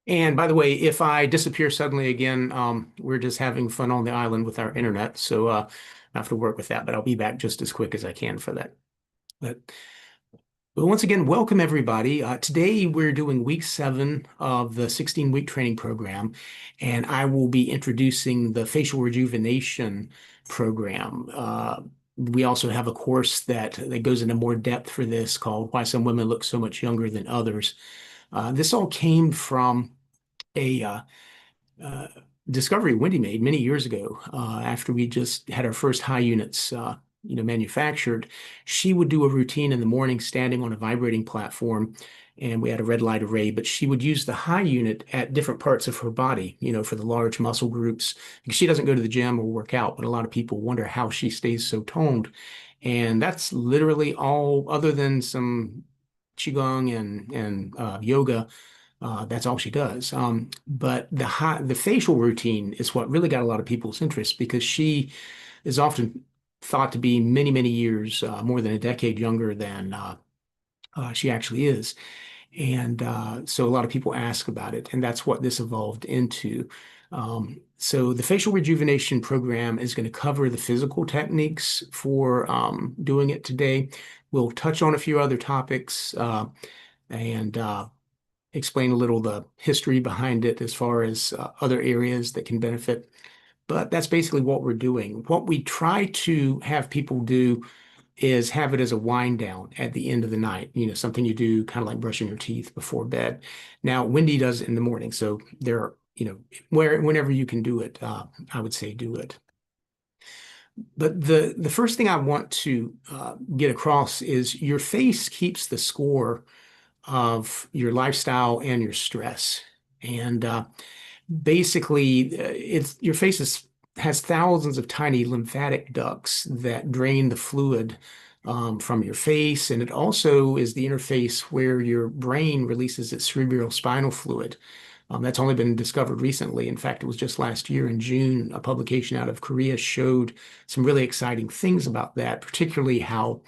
And by the way, if I disappear suddenly again, we're just having fun on the island with our internet. So I have to work with that, but I'll be back just as quick as I can for that. But, but once again, welcome everybody. Today we're doing week 7 of the 16-week training program, and I will be introducing the facial rejuvenation program. We also have a course that goes into more depth for this called Why Some Women Look So Much Younger Than Others. This all came from a uh, discovery Wendy made many years ago after we just had our first high units, manufactured. She would do a routine in the morning standing on a vibrating platform, and we had a red light array, but she would use the high unit at different parts of her body, for the large muscle groups, because she doesn't go to the gym or work out, but a lot of people wonder how she stays so toned. And that's literally all other than some qigong and yoga. That's all she does. But the facial routine is what really got a lot of people's interest because she is often thought to be many, many years, more than a decade younger than she actually is. And so a lot of people ask about it, and that's what this evolved into. So the facial rejuvenation program is going to cover the physical techniques for doing it today. We'll touch on a few other topics and explain a little the history behind it as far as other areas that can benefit. But that's basically what we're doing. What we try to have people do is have it as a wind down at the end of the night, something you do kind of like brushing your teeth before bed. Now, Wendy does it in the morning. So there are, whenever you can do it, I would say do it. But the first thing I want to get across is your face keeps the score of your lifestyle and your stress. And basically, it's your has thousands of tiny lymphatic ducts that drain the fluid from your face, and it also is the interface where your brain releases its cerebral spinal fluid. That's only been discovered recently. In fact, it was just last year in June, a publication out of Korea showed some really exciting things about that, particularly how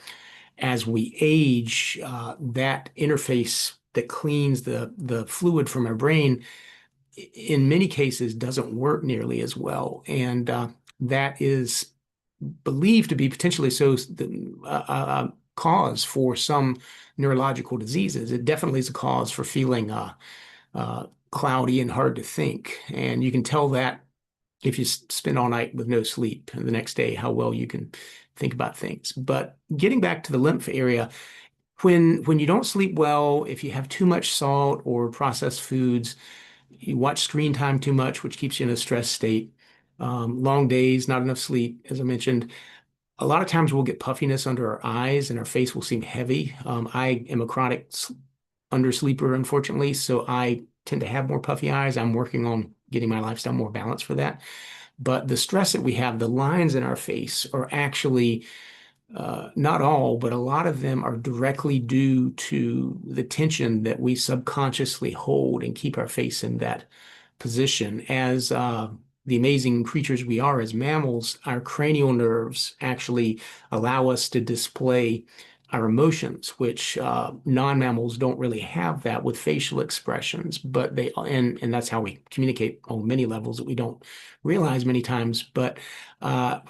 as we age, that interface that cleans the fluid from our brain, in many cases, doesn't work nearly as well, and that is believed to be potentially a cause for some neurological diseases. It definitely is a cause for feeling cloudy and hard to think, and you can tell that if you spend all night with no sleep and the next day, how well you can think about things. But getting back to the lymph area, when you don't sleep well, if you have too much salt or processed foods, you watch screen time too much, which keeps you in a stress state, long days, not enough sleep, as I mentioned, a lot of times we'll get puffiness under our eyes and our face will seem heavy. I am a chronic undersleeper, unfortunately, so I tend to have more puffy eyes. I'm working on getting my lifestyle more balanced for that. But the stress that we have, the lines in our face are actually not all, but a lot of them are directly due to the tension that we subconsciously hold and keep our face in that position. As the amazing creatures we are as mammals, our cranial nerves actually allow us to display our emotions, which non-mammals don't really have that with facial expressions, but and that's how we communicate on many levels that we don't realize many times. But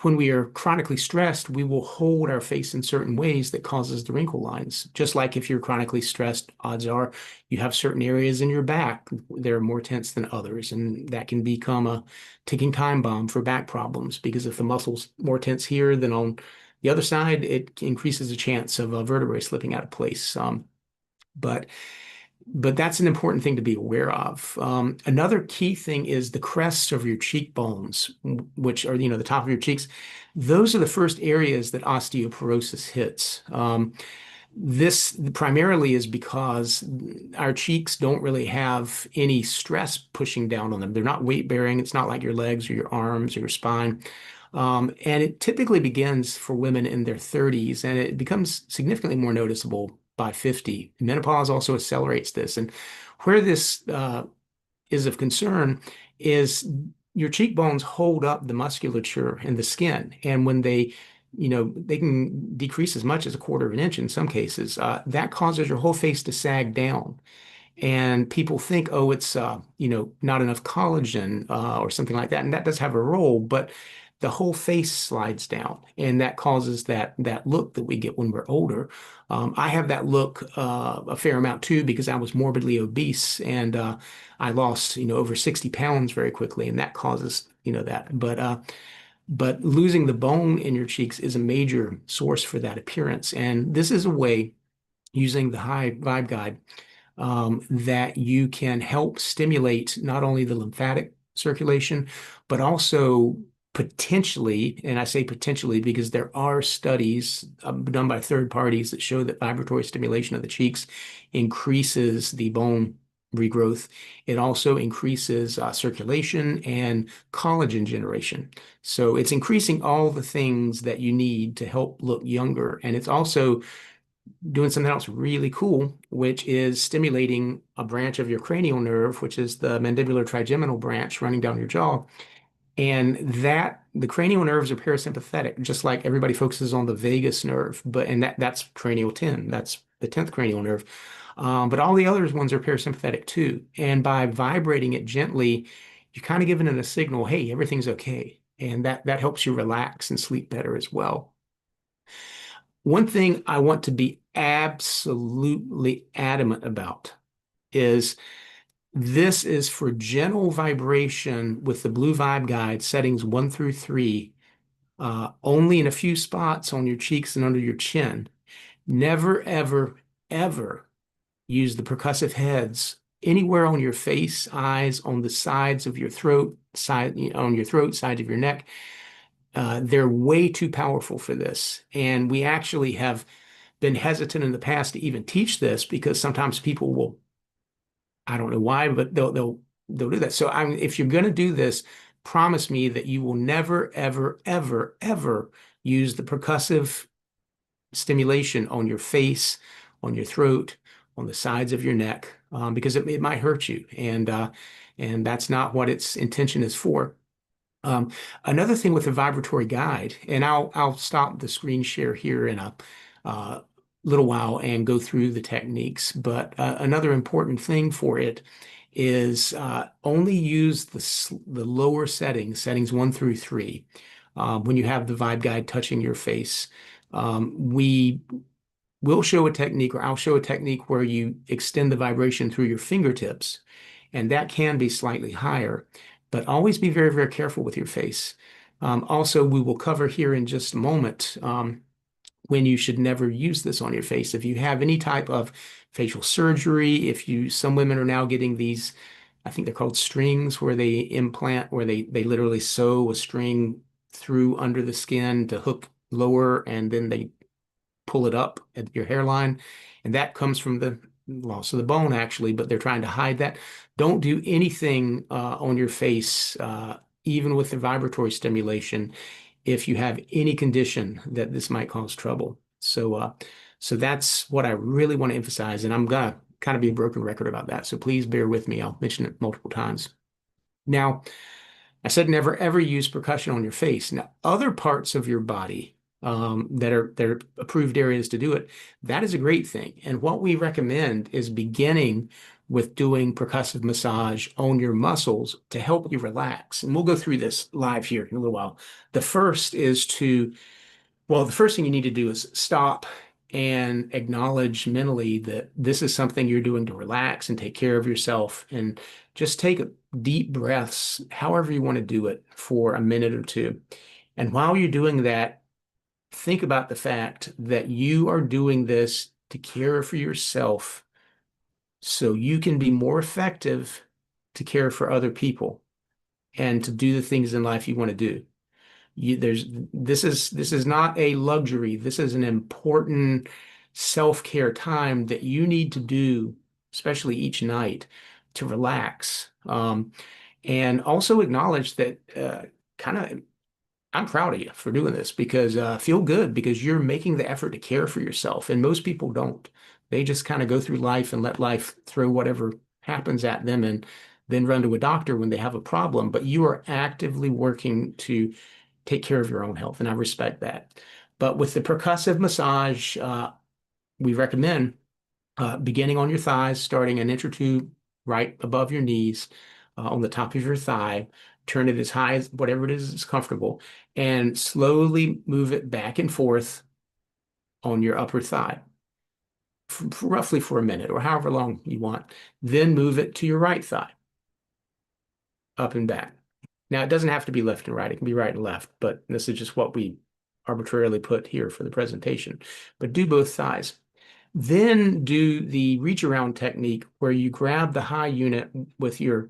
when we are chronically stressed, we will hold our face in certain ways that causes the wrinkle lines. Just like if you're chronically stressed, odds are you have certain areas in your back that are more tense than others, and that can become a ticking time bomb for back problems because if the muscle's more tense here than on the other side, it increases the chance of a vertebrae slipping out of place. But but that's an important thing to be aware of. Another key thing is the crests of your cheekbones, which are, the top of your cheeks. Those are the first areas that osteoporosis hits. This primarily is because our cheeks don't really have any stress pushing down on them. They're not weight bearing. It's not like your legs or your arms or your spine. And it typically begins for women in their 30s, and it becomes significantly more noticeable by 50. Menopause also accelerates this. And where this is of concern is your cheekbones hold up the musculature and the skin. And when they can decrease as much as a quarter of an inch in some cases, that causes your whole face to sag down. And people think, oh, it's not enough collagen or something like that, and that does have a role, but the whole face slides down, and that causes that look that we get when we're older. I have that look a fair amount too because I was morbidly obese, and I lost over 60 pounds very quickly, and that causes that. But losing the bone in your cheeks is a major source for that appearance, and this is a way using the high vibe guide that you can help stimulate not only the lymphatic circulation, but also potentially, and I say potentially because there are studies done by third parties that show that vibratory stimulation of the cheeks increases the bone regrowth. It also increases circulation and collagen generation. So it's increasing all the things that you need to help look younger. And it's also doing something else really cool, which is stimulating a branch of your cranial nerve, which is the mandibular trigeminal branch running down your jaw. And that the cranial nerves are parasympathetic, just like everybody focuses on the vagus nerve, and that's cranial 10. That's the 10th cranial nerve. But all the other ones are parasympathetic too. And by vibrating it gently, you're kind of giving it a signal, hey, everything's okay. And that helps you relax and sleep better as well. One thing I want to be absolutely adamant about is this is for gentle vibration with the Blue Vibe Guide settings 1 through 3, only in a few spots on your cheeks and under your chin. Never, ever, ever use the percussive heads anywhere on your face, eyes, on the sides of your throat, on your throat, sides of your neck. They're way too powerful for this. And we actually have been hesitant in the past to even teach this because sometimes people will, I don't know why, but they'll do that. So if you're going to do this, promise me that you will never, ever, ever, ever use the percussive stimulation on your face, on your throat, on the sides of your neck, because it might hurt you. And that's not what its intention is for. Um, Another thing with the vibratory guide, and I'll stop the screen share here in a uh, little while and go through the techniques. But another important thing for it is only use the lower settings 1 through 3, when you have the vibe guide touching your face. We will show a technique, or I'll show a technique where you extend the vibration through your fingertips, and that can be slightly higher, but always be very, very careful with your face. Also, we will cover here in just a moment when you should never use this on your face. If you have any type of facial surgery, some women are now getting these, I think they're called strings, where they implant, where they literally sew a string through under the skin to hook lower, and then they pull it up at your hairline. And that comes from the loss of the bone, actually, but they're trying to hide that. Don't do anything on your face, even with the vibratory stimulation, if you have any condition that this might cause trouble. So that's what I really want to emphasize, and I'm gonna kind of be a broken record about that. So please bear with me. I'll mention it multiple times. Now, I said never ever use percussion on your face. Now, other parts of your body that are approved areas to do it, that is a great thing. And what we recommend is beginning with doing percussive massage on your muscles to help you relax. And we'll go through this live here in a little while. The first is the first thing you need to do is stop and acknowledge mentally that this is something you're doing to relax and take care of yourself, and just take deep breaths, however you want to do it, for a minute or two. And while you're doing that, think about the fact that you are doing this to care for yourself so you can be more effective to care for other people and to do the things in life you want to do. This is not a luxury. This is an important self-care time that you need to do, especially each night, to relax. And also acknowledge that kind of I'm proud of you for doing this, because feel good because you're making the effort to care for yourself. And most people don't. They just kind of go through life and let life throw whatever happens at them and then run to a doctor when they have a problem. But you are actively working to take care of your own health, and I respect that. But with the percussive massage, we recommend beginning on your thighs, starting an inch or two right above your knees, on the top of your thigh. Turn it as high as whatever it is comfortable, and slowly move it back and forth on your upper thigh, roughly for a minute or however long you want. Then move it to your right thigh, up and back. Now, it doesn't have to be left and right. It can be right and left, but this is just what we arbitrarily put here for the presentation. But do both thighs. Then do the reach around technique where you grab the high unit with your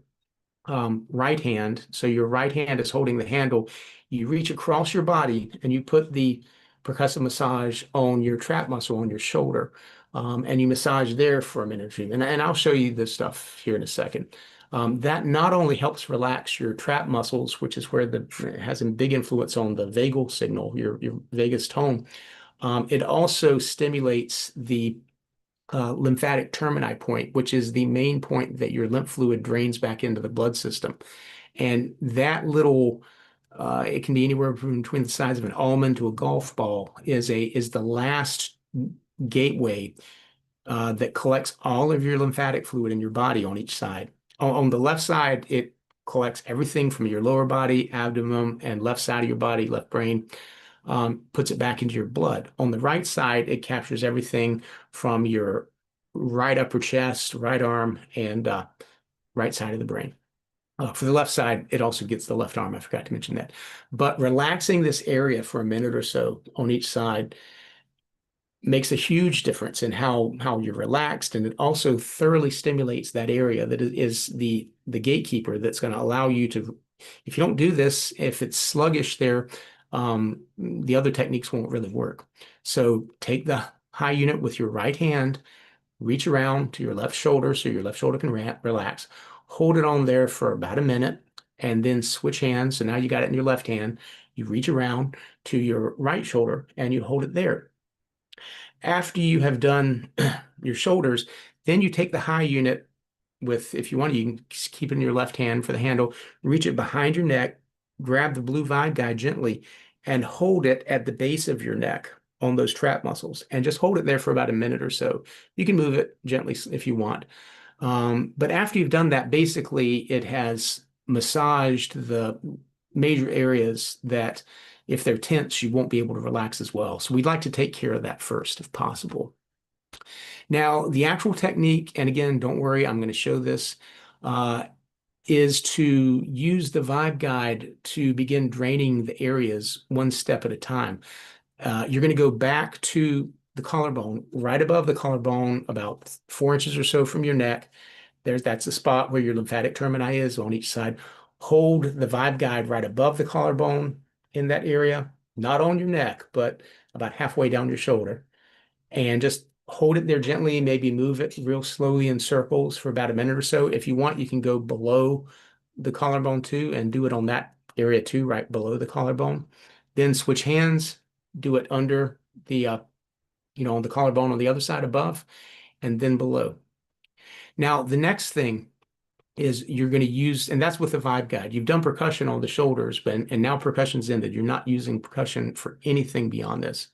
right hand. So your right hand is holding the handle. You reach across your body and you put the percussive massage on your trap muscle on your shoulder. And you massage there for a minute or two. And I'll show you this stuff here in a second. That not only helps relax your trap muscles, which is where it has a big influence on the vagal signal, your vagus tone. It also stimulates the lymphatic termini point, which is the main point that your lymph fluid drains back into the blood system. And that little, it can be anywhere between the size of an almond to a golf ball, is the last gateway that collects all of your lymphatic fluid in your body on each side. On the left side, it collects everything from your lower body, abdomen, and left side of your body, left brain, puts it back into your blood. On the right side, it captures everything from your right upper chest, right arm, and right side of the brain. For the left side, it also gets the left arm. I forgot to mention that. But relaxing this area for a minute or so on each side makes a huge difference in how you're relaxed, and it also thoroughly stimulates that area that is the gatekeeper that's going to allow you to, if you don't do this, if it's sluggish there, the other techniques won't really work. So take the high unit with your right hand, reach around to your left shoulder so your left shoulder can relax, hold it on there for about a minute, and then switch hands. So now you got it in your left hand. You reach around to your right shoulder and you hold it there. After you have done your shoulders, then you take the high unit with, if you want to, you can keep it in your left hand for the handle, reach it behind your neck, grab the blue vibe guide gently, and hold it at the base of your neck on those trap muscles, and just hold it there for about a minute or so. You can move it gently if you want. But after you've done that, basically it has massaged the major areas that, if they're tense, you won't be able to relax as well. So we'd like to take care of that first if possible. Now, the actual technique, and again, don't worry, I'm going to show this, is to use the vibe guide to begin draining the areas one step at a time. You're going to go back to the collarbone, right above the collarbone, about 4 inches or so from your neck. That's the spot where your lymphatic termini is on each side. Hold the vibe guide right above the collarbone in that area, not on your neck, but about halfway down your shoulder. And just hold it there gently, maybe move it real slowly in circles for about a minute or so. If you want, you can go below the collarbone too and do it on that area too, right below the collarbone. Then switch hands, do it under the, on the collarbone on the other side above, and then below. Now, the next thing is you're going to use, and that's with the vibe guide. You've done percussion on the shoulders, and now percussion's ended. You're not using percussion for anything beyond this.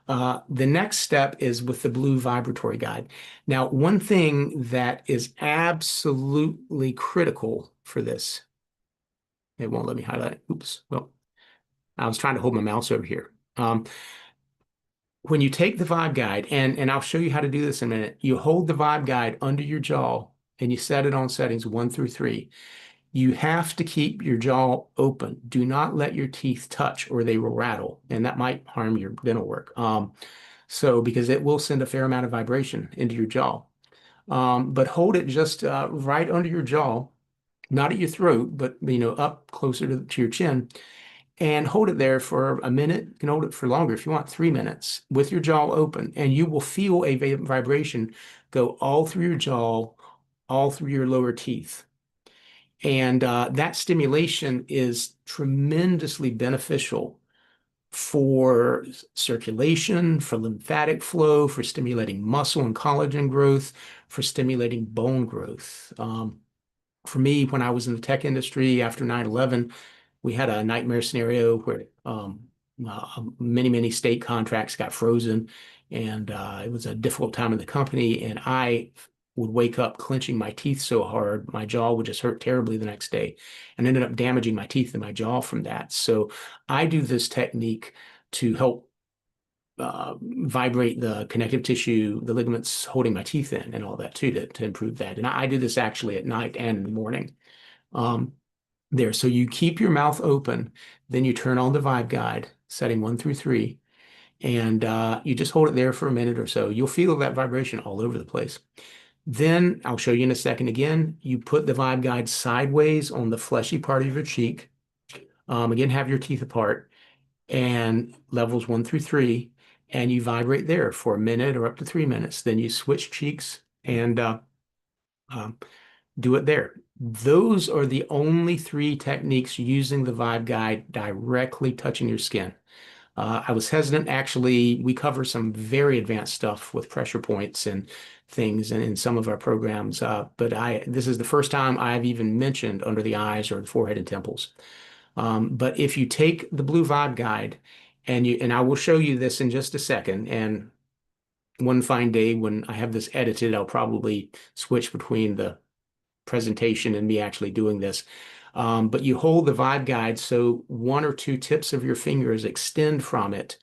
The next step is with the blue vibratory guide. Now, one thing that is absolutely critical for this, it won't let me highlight it. Oops. Well, I was trying to hold my mouse over here. When you take the vibe guide, and I'll show you how to do this in a minute, you hold the vibe guide under your jaw and you set it on settings 1 through 3. You have to keep your jaw open. Do not let your teeth touch or they will rattle, and that might harm your dental work. Because it will send a fair amount of vibration into your jaw. But hold it just right under your jaw, not at your throat, but up closer to your chin, and hold it there for a minute. You can hold it for longer if you want, 3 minutes, with your jaw open, and you will feel a vibration go all through your jaw, all through your lower teeth. And that stimulation is tremendously beneficial for circulation, for lymphatic flow, for stimulating muscle and collagen growth, for stimulating bone growth. For me, when I was in the tech industry after 9/11, we had a nightmare scenario where many, many state contracts got frozen, and it was a difficult time in the company, and I would wake up clenching my teeth so hard, my jaw would just hurt terribly the next day, and ended up damaging my teeth and my jaw from that. So I do this technique to help vibrate the connective tissue, the ligaments holding my teeth in, and all that too, to improve that. And I do this actually at night and in the morning. Um, there, so you keep your mouth open, then you turn on the vibe guide, setting 1 through 3, and you just hold it there for a minute or so. You'll feel that vibration all over the place. Then I'll show you in a second again. You put the vibe guide sideways on the fleshy part of your cheek. Again, have your teeth apart and levels 1 through 3, and you vibrate there for a minute or up to 3 minutes. Then you switch cheeks and um, do it there. Those are the only 3 techniques using the vibe guide directly touching your skin. I was hesitant. Actually, we cover some very advanced stuff with pressure points and things in some of our programs, but this is the first time I've even mentioned under the eyes or the forehead and temples. But if you take the blue vibe guide and I will show you this in just a second, and one fine day when I have this edited, I'll probably switch between the presentation and me actually doing this. But you hold the vibe guide so 1 or 2 tips of your fingers extend from it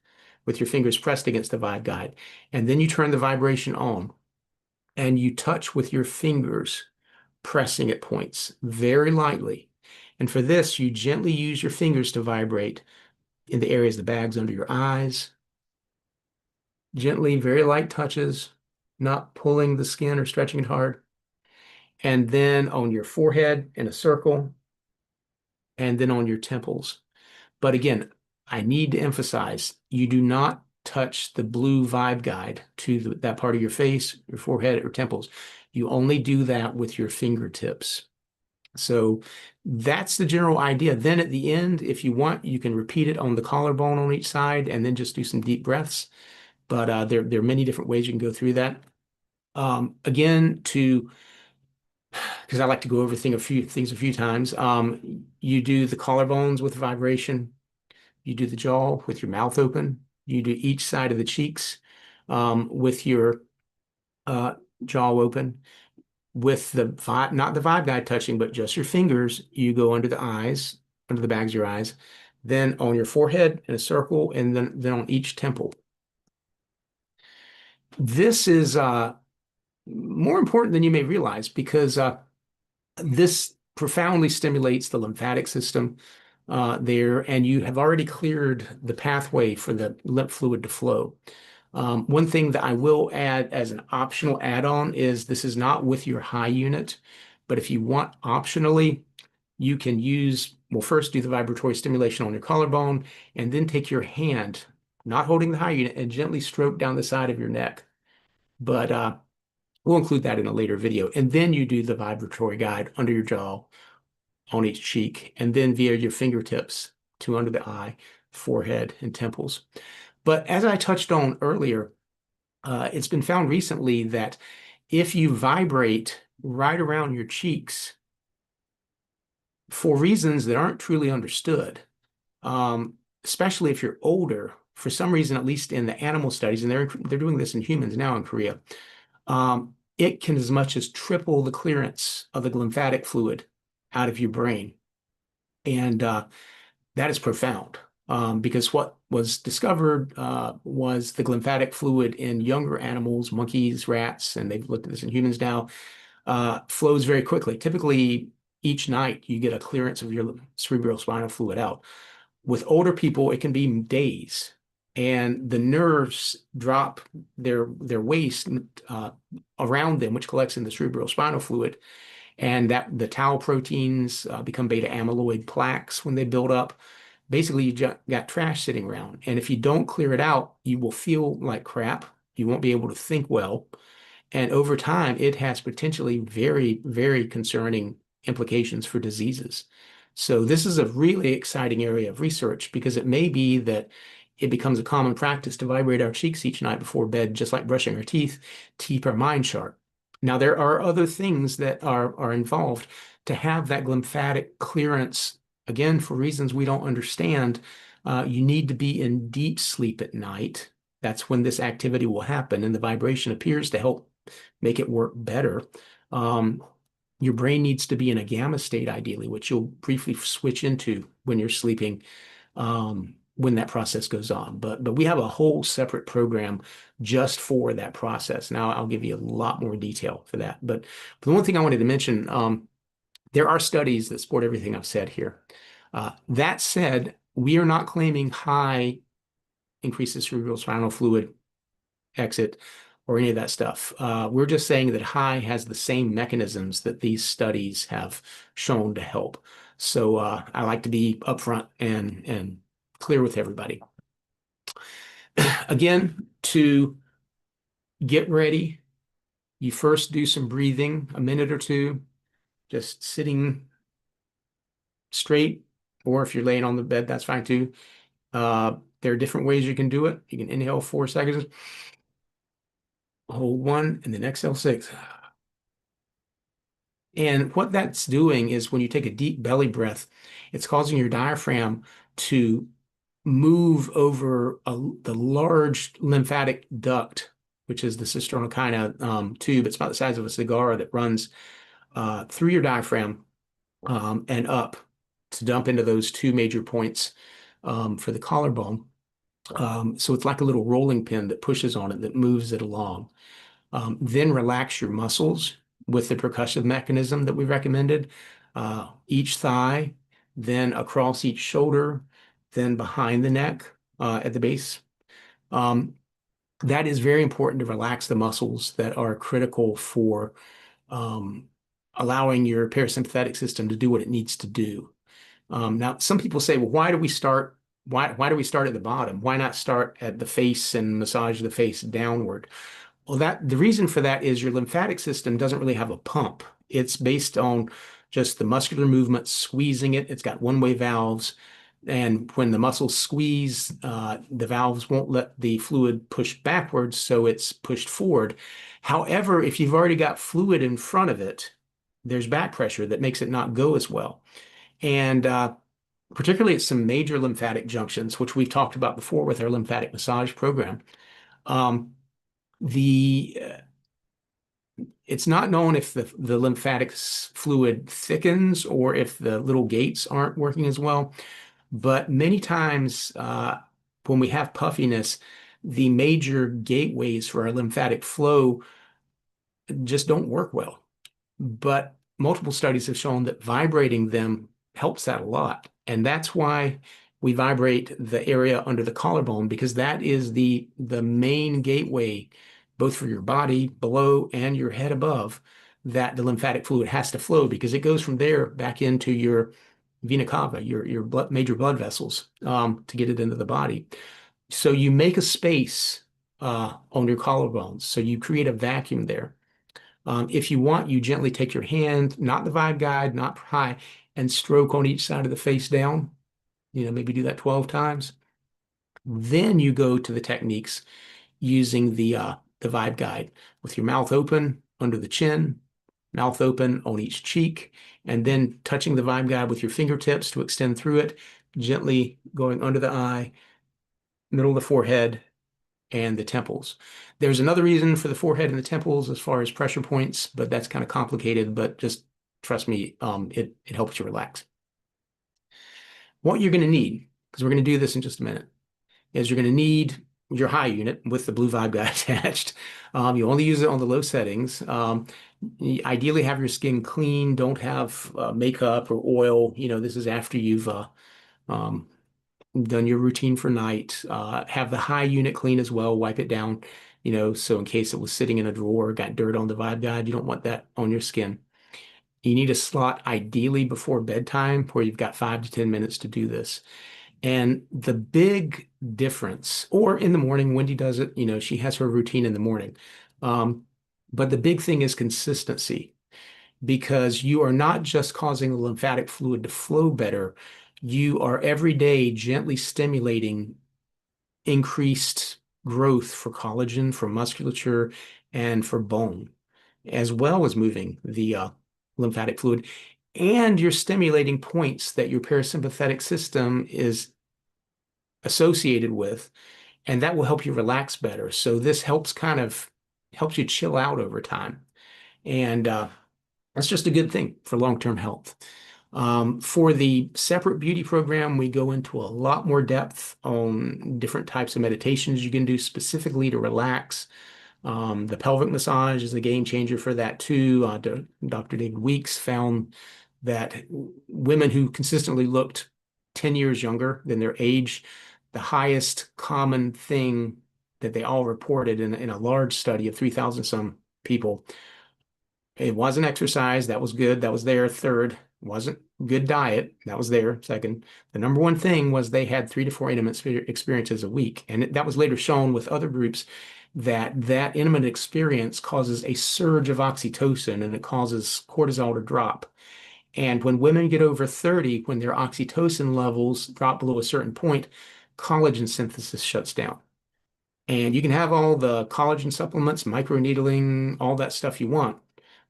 with your fingers pressed against the vibe guide. And then you turn the vibration on and you touch with your fingers, pressing at points very lightly. And for this, you gently use your fingers to vibrate in the areas, the bags under your eyes, gently, very light touches, not pulling the skin or stretching it hard. And then on your forehead in a circle, and then on your temples. But again, I need to emphasize, you do not touch the blue vibe guide to that part of your face, your forehead, or temples. You only do that with your fingertips. So that's the general idea. Then at the end, if you want, you can repeat it on the collarbone on each side and then just do some deep breaths. But there are many different ways you can go through that. Again, because I like to go over a few things a few times. You do the collarbones with vibration. You do the jaw with your mouth open. You do each side of the cheeks with your uh, jaw open. With the vibe, not the vibe guide touching, but just your fingers, you go under the eyes, under the bags of your eyes, then on your forehead in a circle, and then on each temple. This is more important than you may realize because this profoundly stimulates the lymphatic system there, and you have already cleared the pathway for the lymph fluid to flow. One thing that I will add as an optional add-on is this is not with your high unit, but if you want optionally, you can use, well, first do the vibratory stimulation on your collarbone, and then take your hand, not holding the high unit, and gently stroke down the side of your neck. But we'll include that in a later video. And then you do the vibratory guide under your jaw, on each cheek, and then via your fingertips to under the eye, forehead, and temples. But as I touched on earlier, it's been found recently that if you vibrate right around your cheeks for reasons that aren't truly understood, especially if you're older, for some reason, at least in the animal studies, and they're doing this in humans now in Korea, it can as much as triple the clearance of the lymphatic fluid out of your brain. And that is profound because what was discovered was the lymphatic fluid in younger animals, monkeys, rats, and they've looked at this in humans now, flows very quickly. Typically, each night you get a clearance of your cerebrospinal fluid out. With older people, it can be days, and the nerves drop their waste around them, which collects in the cerebrospinal fluid, and that the tau proteins become beta amyloid plaques when they build up. Basically, you got trash sitting around, and if you don't clear it out, you will feel like crap. You won't be able to think well, and over time, it has potentially very, very concerning implications for diseases. So this is a really exciting area of research because it may be that it becomes a common practice to vibrate our cheeks each night before bed, just like brushing our teeth, to keep our mind sharp. Now, there are other things that are involved to have that lymphatic clearance. Again, for reasons we don't understand, you need to be in deep sleep at night. That's when this activity will happen, and the vibration appears to help make it work better. Um, your brain needs to be in a gamma state, ideally, which you'll briefly switch into when you're sleeping, when that process goes on. But we have a whole separate program just for that process. Now I'll give you a lot more detail for that. But the one thing I wanted to mention, there are studies that support everything I've said here. That said, we are not claiming high increases cerebral spinal fluid exit or any of that stuff. We're just saying that high has the same mechanisms that these studies have shown to help. So I like to be upfront and clear with everybody. Again, to get ready, you first do some breathing, a minute or two, just sitting straight, or if you're laying on the bed, that's fine too. There are different ways you can do it. You can inhale 4 seconds, hold 1, and then exhale 6. And what that's doing is when you take a deep belly breath, it's causing your diaphragm to move over the large lymphatic duct, which is the cisternal tube. It's about the size of a cigar that runs through your diaphragm and up to dump into those two major points for the collarbone. So it's like a little rolling pin that pushes on it that moves it along. Then relax your muscles with the percussive mechanism that we recommended. Each thigh, then across each shoulder, then behind the neck at the base. That is very important to relax the muscles that are critical for allowing your parasympathetic system to do what it needs to do. Now, some people say, well, why do we start? Why do we start at the bottom? Why not start at the face and massage the face downward? Well, the reason for that is your lymphatic system doesn't really have a pump. It's based on just the muscular movement, squeezing it. It's got one-way valves. And when the muscles squeeze, the valves won't let the fluid push backwards, so it's pushed forward. However, if you've already got fluid in front of it, there's back pressure that makes it not go as well. And particularly at some major lymphatic junctions, which we've talked about before with our lymphatic massage program. It's not known if the lymphatic fluid thickens or if the little gates aren't working as well. But many times when we have puffiness, the major gateways for our lymphatic flow just don't work well. But multiple studies have shown that vibrating them helps that a lot. And that's why we vibrate the area under the collarbone, because that is the main gateway, both for your body below and your head above, that the lymphatic fluid has to flow, because it goes from there back into your vena cava, your major blood vessels, to get it into the body. So you make a space on your collarbones. So you create a vacuum there. If you want, you gently take your hand, not the vibe guide, not high, and stroke on each side of the face down. Maybe do that 12 times. Then you go to the techniques using the vibe guide with your mouth open under the chin, mouth open on each cheek, and then touching the vibe guide with your fingertips to extend through it, gently going under the eye, middle of the forehead, and the temples. There's another reason for the forehead and the temples as far as pressure points, but that's kind of complicated, but just trust me, it helps you relax. What you're going to need, because we're going to do this in just a minute, is you're going to need your high unit with the blue vibe guide attached. You only use it on the low settings. Ideally have your skin clean, don't have makeup or oil. This is after you've done your routine for night. Have the high unit clean as well, wipe it down, so in case it was sitting in a drawer, got dirt on the vibe guide, you don't want that on your skin. You need a slot ideally before bedtime where you've got 5 to 10 minutes to do this. And the big difference, or in the morning, Wendy does it, she has her routine in the morning. But the big thing is consistency, because you are not just causing the lymphatic fluid to flow better, you are every day gently stimulating increased growth for collagen, for musculature, and for bone, as well as moving the lymphatic fluid. And you're stimulating points that your parasympathetic system is associated with and that will help you relax better. So this helps you chill out over time. And that's just a good thing for long-term health. For the separate beauty program, we go into a lot more depth on different types of meditations you can do specifically to relax. The pelvic massage is a game changer for that too. Dr. David Weeks found that women who consistently looked 10 years younger than their age, the highest common thing that they all reported in a large study of 3,000 some people, it wasn't exercise. That was good. That was there. Third, wasn't good diet. That was there. Second, the number one thing was they had 3 to 4 intimate experiences a week. And that was later shown with other groups that intimate experience causes a surge of oxytocin and it causes cortisol to drop. And when women get over 30, when their oxytocin levels drop below a certain point, collagen synthesis shuts down. And you can have all the collagen supplements, microneedling, all that stuff you want.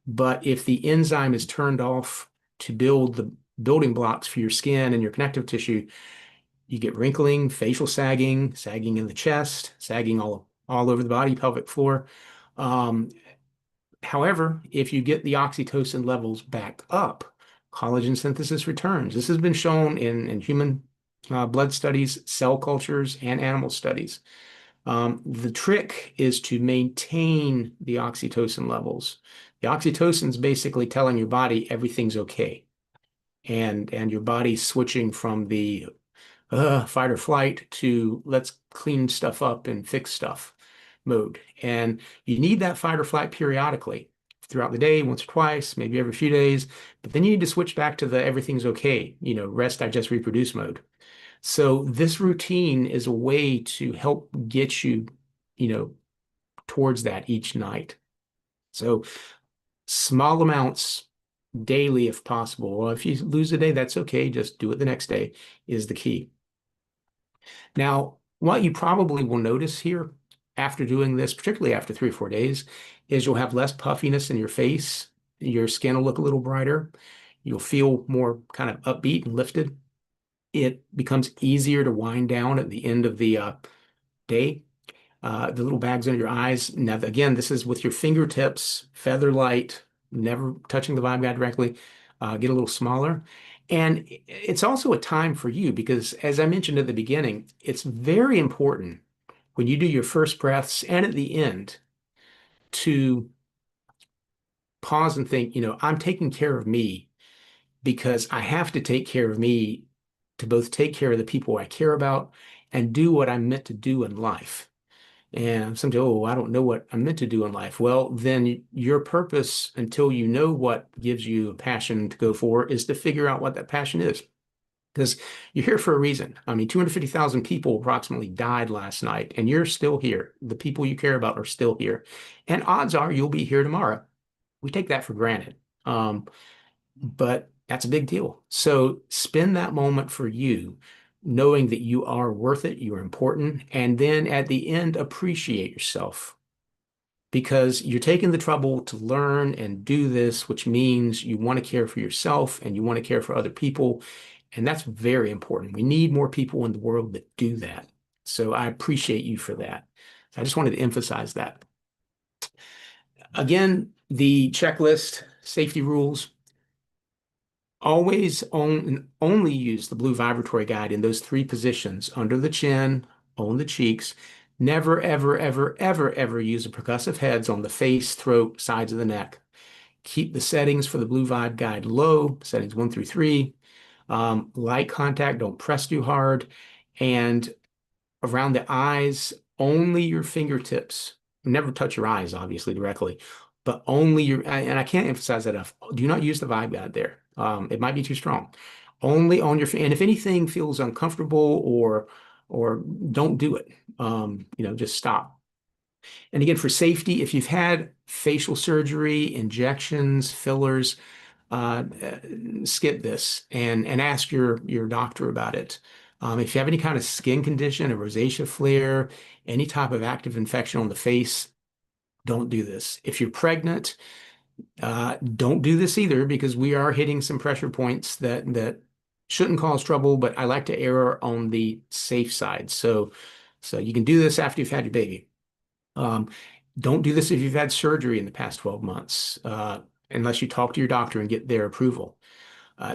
But if the enzyme is turned off to build the building blocks for your skin and your connective tissue, you get wrinkling, facial sagging, sagging in the chest, sagging all over the body, pelvic floor. Um, However, if you get the oxytocin levels back up, collagen synthesis returns. This has been shown in human blood studies, cell cultures, and animal studies. The trick is to maintain the oxytocin levels. The oxytocin is basically telling your body everything's okay, and your body switching from the fight or flight to let's clean stuff up and fix stuff mode. And you need that fight or flight periodically throughout the day, once or twice, maybe every few days. But then you need to switch back to the everything's okay, rest, digest, reproduce mode. So this routine is a way to help get you, you know, towards that each night. So small amounts daily if possible. Well, if you lose a day, that's okay. Just do it the next day is the key. Now, what you probably will notice here after doing this, particularly after 3 or 4 days, is you'll have less puffiness in your face. Your skin will look a little brighter. You'll feel more kind of upbeat and lifted. It becomes easier to wind down at the end of the day. The little bags under your eyes. Now, again, this is with your fingertips, feather light, never touching the vibe guide directly. Get a little smaller. And it's also a time for you because, as I mentioned at the beginning, it's very important when you do your first breaths and at the end to pause and think, I'm taking care of me because I have to take care of me to both take care of the people I care about and do what I'm meant to do in life. And some say, oh, I don't know what I'm meant to do in life. Well, then your purpose, until you know what gives you a passion to go for, is to figure out what that passion is. Because you're here for a reason. I mean, 250,000 people approximately died last night, and you're still here. The people you care about are still here. And odds are you'll be here tomorrow. We take that for granted. But that's a big deal. So spend that moment for you, knowing that you are worth it, you're important, and then at the end, appreciate yourself because you're taking the trouble to learn and do this, which means you want to care for yourself and you want to care for other people. And that's very important. We need more people in the world that do that. So I appreciate you for that. I just wanted to emphasize that. Again, the checklist, safety rules, always only use the blue vibratory guide in those 3 positions, under the chin, on the cheeks. Never, ever, ever, ever, ever use the percussive heads on the face, throat, sides of the neck. Keep the settings for the blue vibe guide low, settings 1 through 3. Light contact, don't press too hard. And around the eyes, only your fingertips. Never touch your eyes, obviously, directly, but only and I can't emphasize that enough. Do not use the vibe guide there. It might be too strong. Only on your, and if anything feels uncomfortable or don't do it, just stop. And again, for safety, if you've had facial surgery, injections, fillers, uh, skip this and ask your doctor about it. If you have any kind of skin condition, a rosacea flare, any type of active infection on the face, don't do this. If you're pregnant, don't do this either because we are hitting some pressure points that shouldn't cause trouble, but I like to err on the safe side. So So you can do this after you've had your baby. Um, don't do this if you've had surgery in the past 12 months, unless you talk to your doctor and get their approval.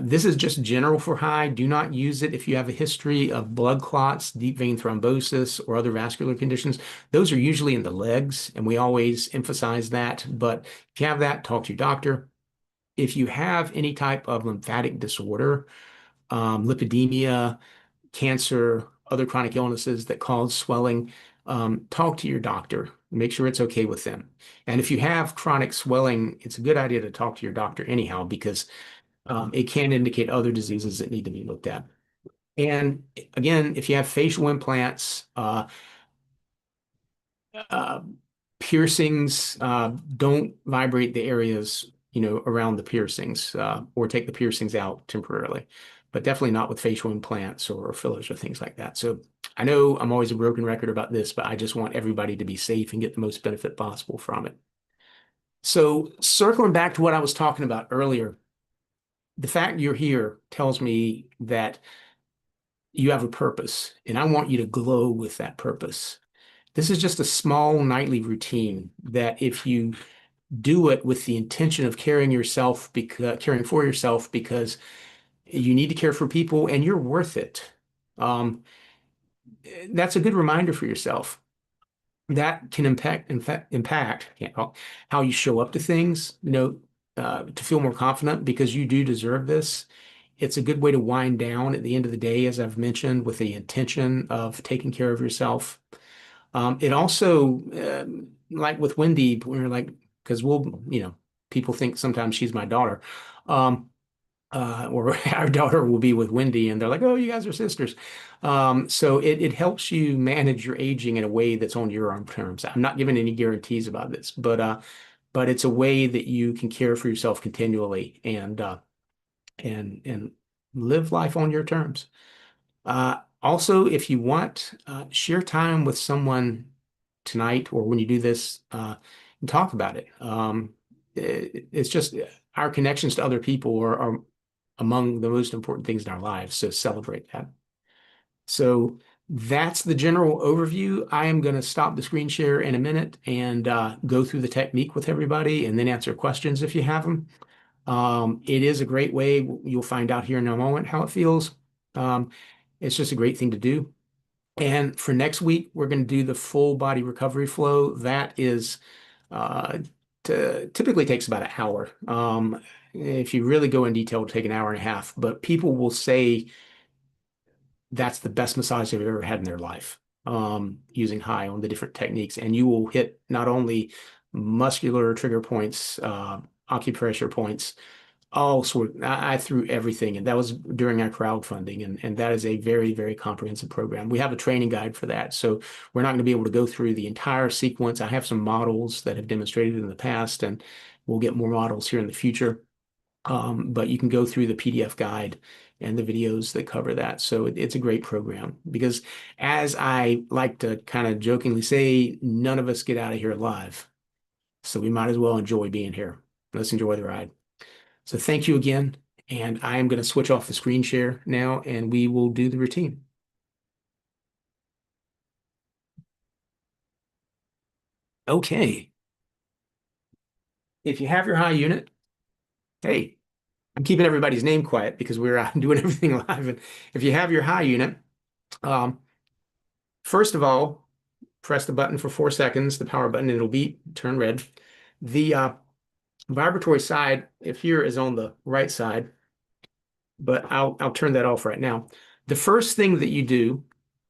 This is just general for high. Do not use it if you have a history of blood clots, deep vein thrombosis, or other vascular conditions. Those are usually in the legs, and we always emphasize that. But if you have that, talk to your doctor. If you have any type of lymphatic disorder, lipidemia, cancer, other chronic illnesses that cause swelling, talk to your doctor. Make sure it's okay with them. And if you have chronic swelling, it's a good idea to talk to your doctor anyhow, because it can indicate other diseases that need to be looked at. And again, if you have facial implants, uh, piercings, don't vibrate the areas, around the piercings, or take the piercings out temporarily, but definitely not with facial implants or fillers or things like that. So I know I'm always a broken record about this, but I just want everybody to be safe and get the most benefit possible from it. So circling back to what I was talking about earlier, the fact you're here tells me that you have a purpose, and I want you to glow with that purpose. This is just a small nightly routine that if you do it with the intention of caring for yourself because you need to care for people and you're worth it. Um, that's a good reminder for yourself. That can impact how you show up to things, to feel more confident because you do deserve this. It's a good way to wind down at the end of the day, as I've mentioned, with the intention of taking care of yourself. It also, like with Wendy, we're like, because people think sometimes she's my daughter, or our daughter will be with Wendy, and they're like, "Oh, you guys are sisters." So it helps you manage your aging in a way that's on your own terms. I'm not giving any guarantees about this, but it's a way that you can care for yourself continually and live life on your terms. Also, if you want, share time with someone tonight or when you do this, and talk about it. It's just our connections to other people are among the most important things in our lives. So celebrate that. So that's the general overview. I am going to stop the screen share in a minute and go through the technique with everybody and then answer questions if you have them. It is a great way. You'll find out here in a moment how it feels. Um, it's just a great thing to do. And for next week, we're going to do the full body recovery flow. That is uh, typically takes about an hour. If you really go in detail, it'll take an hour and a half. But people will say that's the best massage they've ever had in their life, using high on the different techniques. And you will hit not only muscular trigger points, acupressure points, all sort. I threw everything, and that was during our crowdfunding, and that is a very, very comprehensive program. We have a training guide for that, so we're not going to be able to go through the entire sequence. I have some models that have demonstrated in the past, and we'll get more models here in the future. But you can go through the PDF guide and the videos that cover that. So it's a great program because, as I like to kind of jokingly say, none of us get out of here alive. So we might as well enjoy being here. Let's enjoy the ride. So thank you again. And I am going to switch off the screen share now and we will do the routine. Okay. If you have your high unit, hey, I'm keeping everybody's name quiet because we're doing everything live. And if you have your high unit, um, first of all, press the button for 4 seconds, the power button, and it'll beep, turn red. The vibratory side, if here, is on the right side, but I'll turn that off right now. The first thing that you do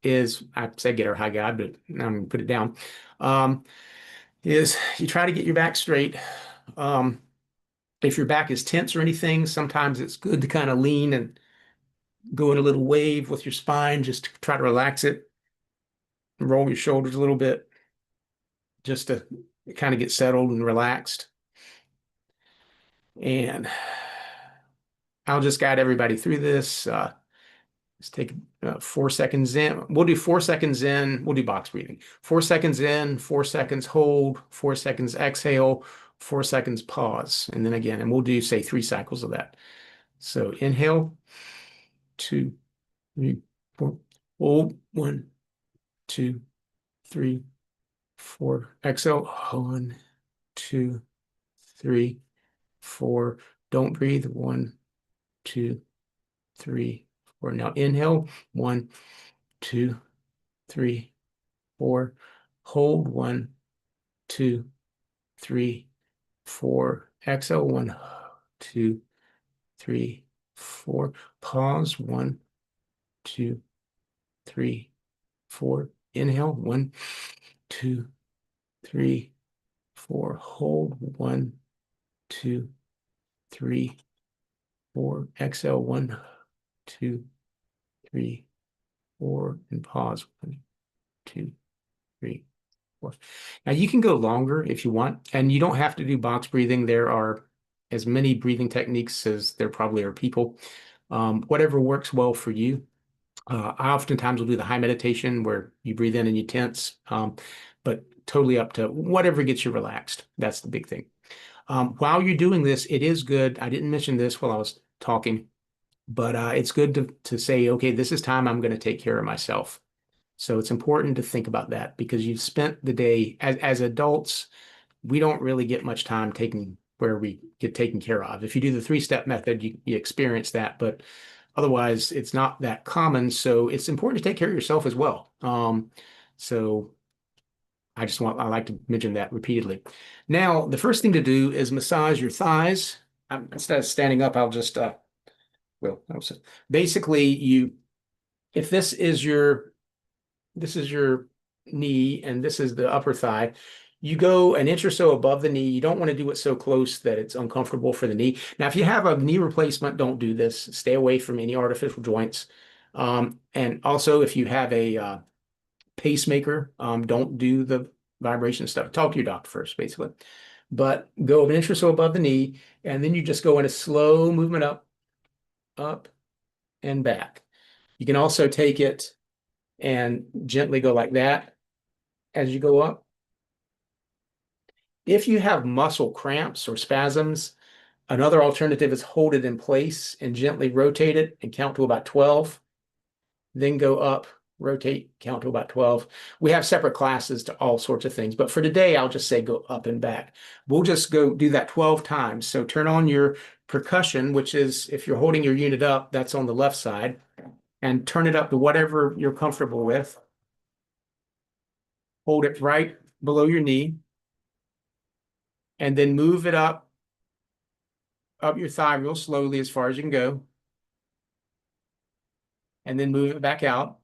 is, I say get our high guide, but now I'm gonna put it down. Um, is you try to get your back straight. Um, if your back is tense or anything, sometimes it's good to kind of lean and go in a little wave with your spine, just to try to relax it, and roll your shoulders a little bit, just to kind of get settled and relaxed. And I'll just guide everybody through this. Let's take 4 seconds in. We'll do 4 seconds in. We'll do box breathing. 4 seconds in, 4 seconds hold, 4 seconds exhale, 4 seconds pause. And then again, and we'll do, say, 3 cycles of that. So inhale, 2, 3, 4. Hold, 1, 2, 3, 4. Exhale. 1, 2, 3, 4. Don't breathe. 1, 2, 3, 4. Now inhale. 1, 2, 3, 4. Hold. 1, 2, 3, 4. Exhale. 1, 2, 3, 4. Pause. 1, 2, 3, 4. Inhale. 1, 2, 3, 4. Hold. 1, 2, 3, 4. Exhale. 1, 2, 3, 4. And pause. 1, 2, 3, 4. Now you can go longer if you want, and you don't have to do box breathing. There are as many breathing techniques as there probably are people. Whatever works well for you. I oftentimes will do the high meditation where you breathe in and you tense, but totally up to whatever gets you relaxed. That's the big thing. While you're doing this, it is good. I didn't mention this while I was talking, but it's good to say, okay, this is time I'm going to take care of myself. So it's important to think about that because you've spent the day as adults, we don't really get much time taking where we get taken care of. If you do the 3-step method, you experience that, but otherwise it's not that common. So it's important to take care of yourself as well. So I like to mention that repeatedly. Now, the first thing to do is massage your thighs. Instead of standing up, I'll just, well, basically if this is your knee and this is the upper thigh, you go an inch or so above the knee. You don't want to do it so close that it's uncomfortable for the knee. Now, if you have a knee replacement, don't do this. Stay away from any artificial joints. And also, if you have a pacemaker, don't do the vibration stuff. Talk to your doctor first, basically. But go an inch or so above the knee, and then you just go in a slow movement up, and back. You can also take it and gently go like that as you go up. If you have muscle cramps or spasms, another alternative is hold it in place and gently rotate it and count to about 12. Then go up, rotate, count to about 12. We have separate classes to all sorts of things, but for today, I'll just say go up and back. We'll just go do that 12 times. So turn on your percussion, which is if you're holding your unit up, that's on the left side, and turn it up to whatever you're comfortable with. Hold it right below your knee, and then move it up your thigh real slowly as far as you can go, and then move it back out.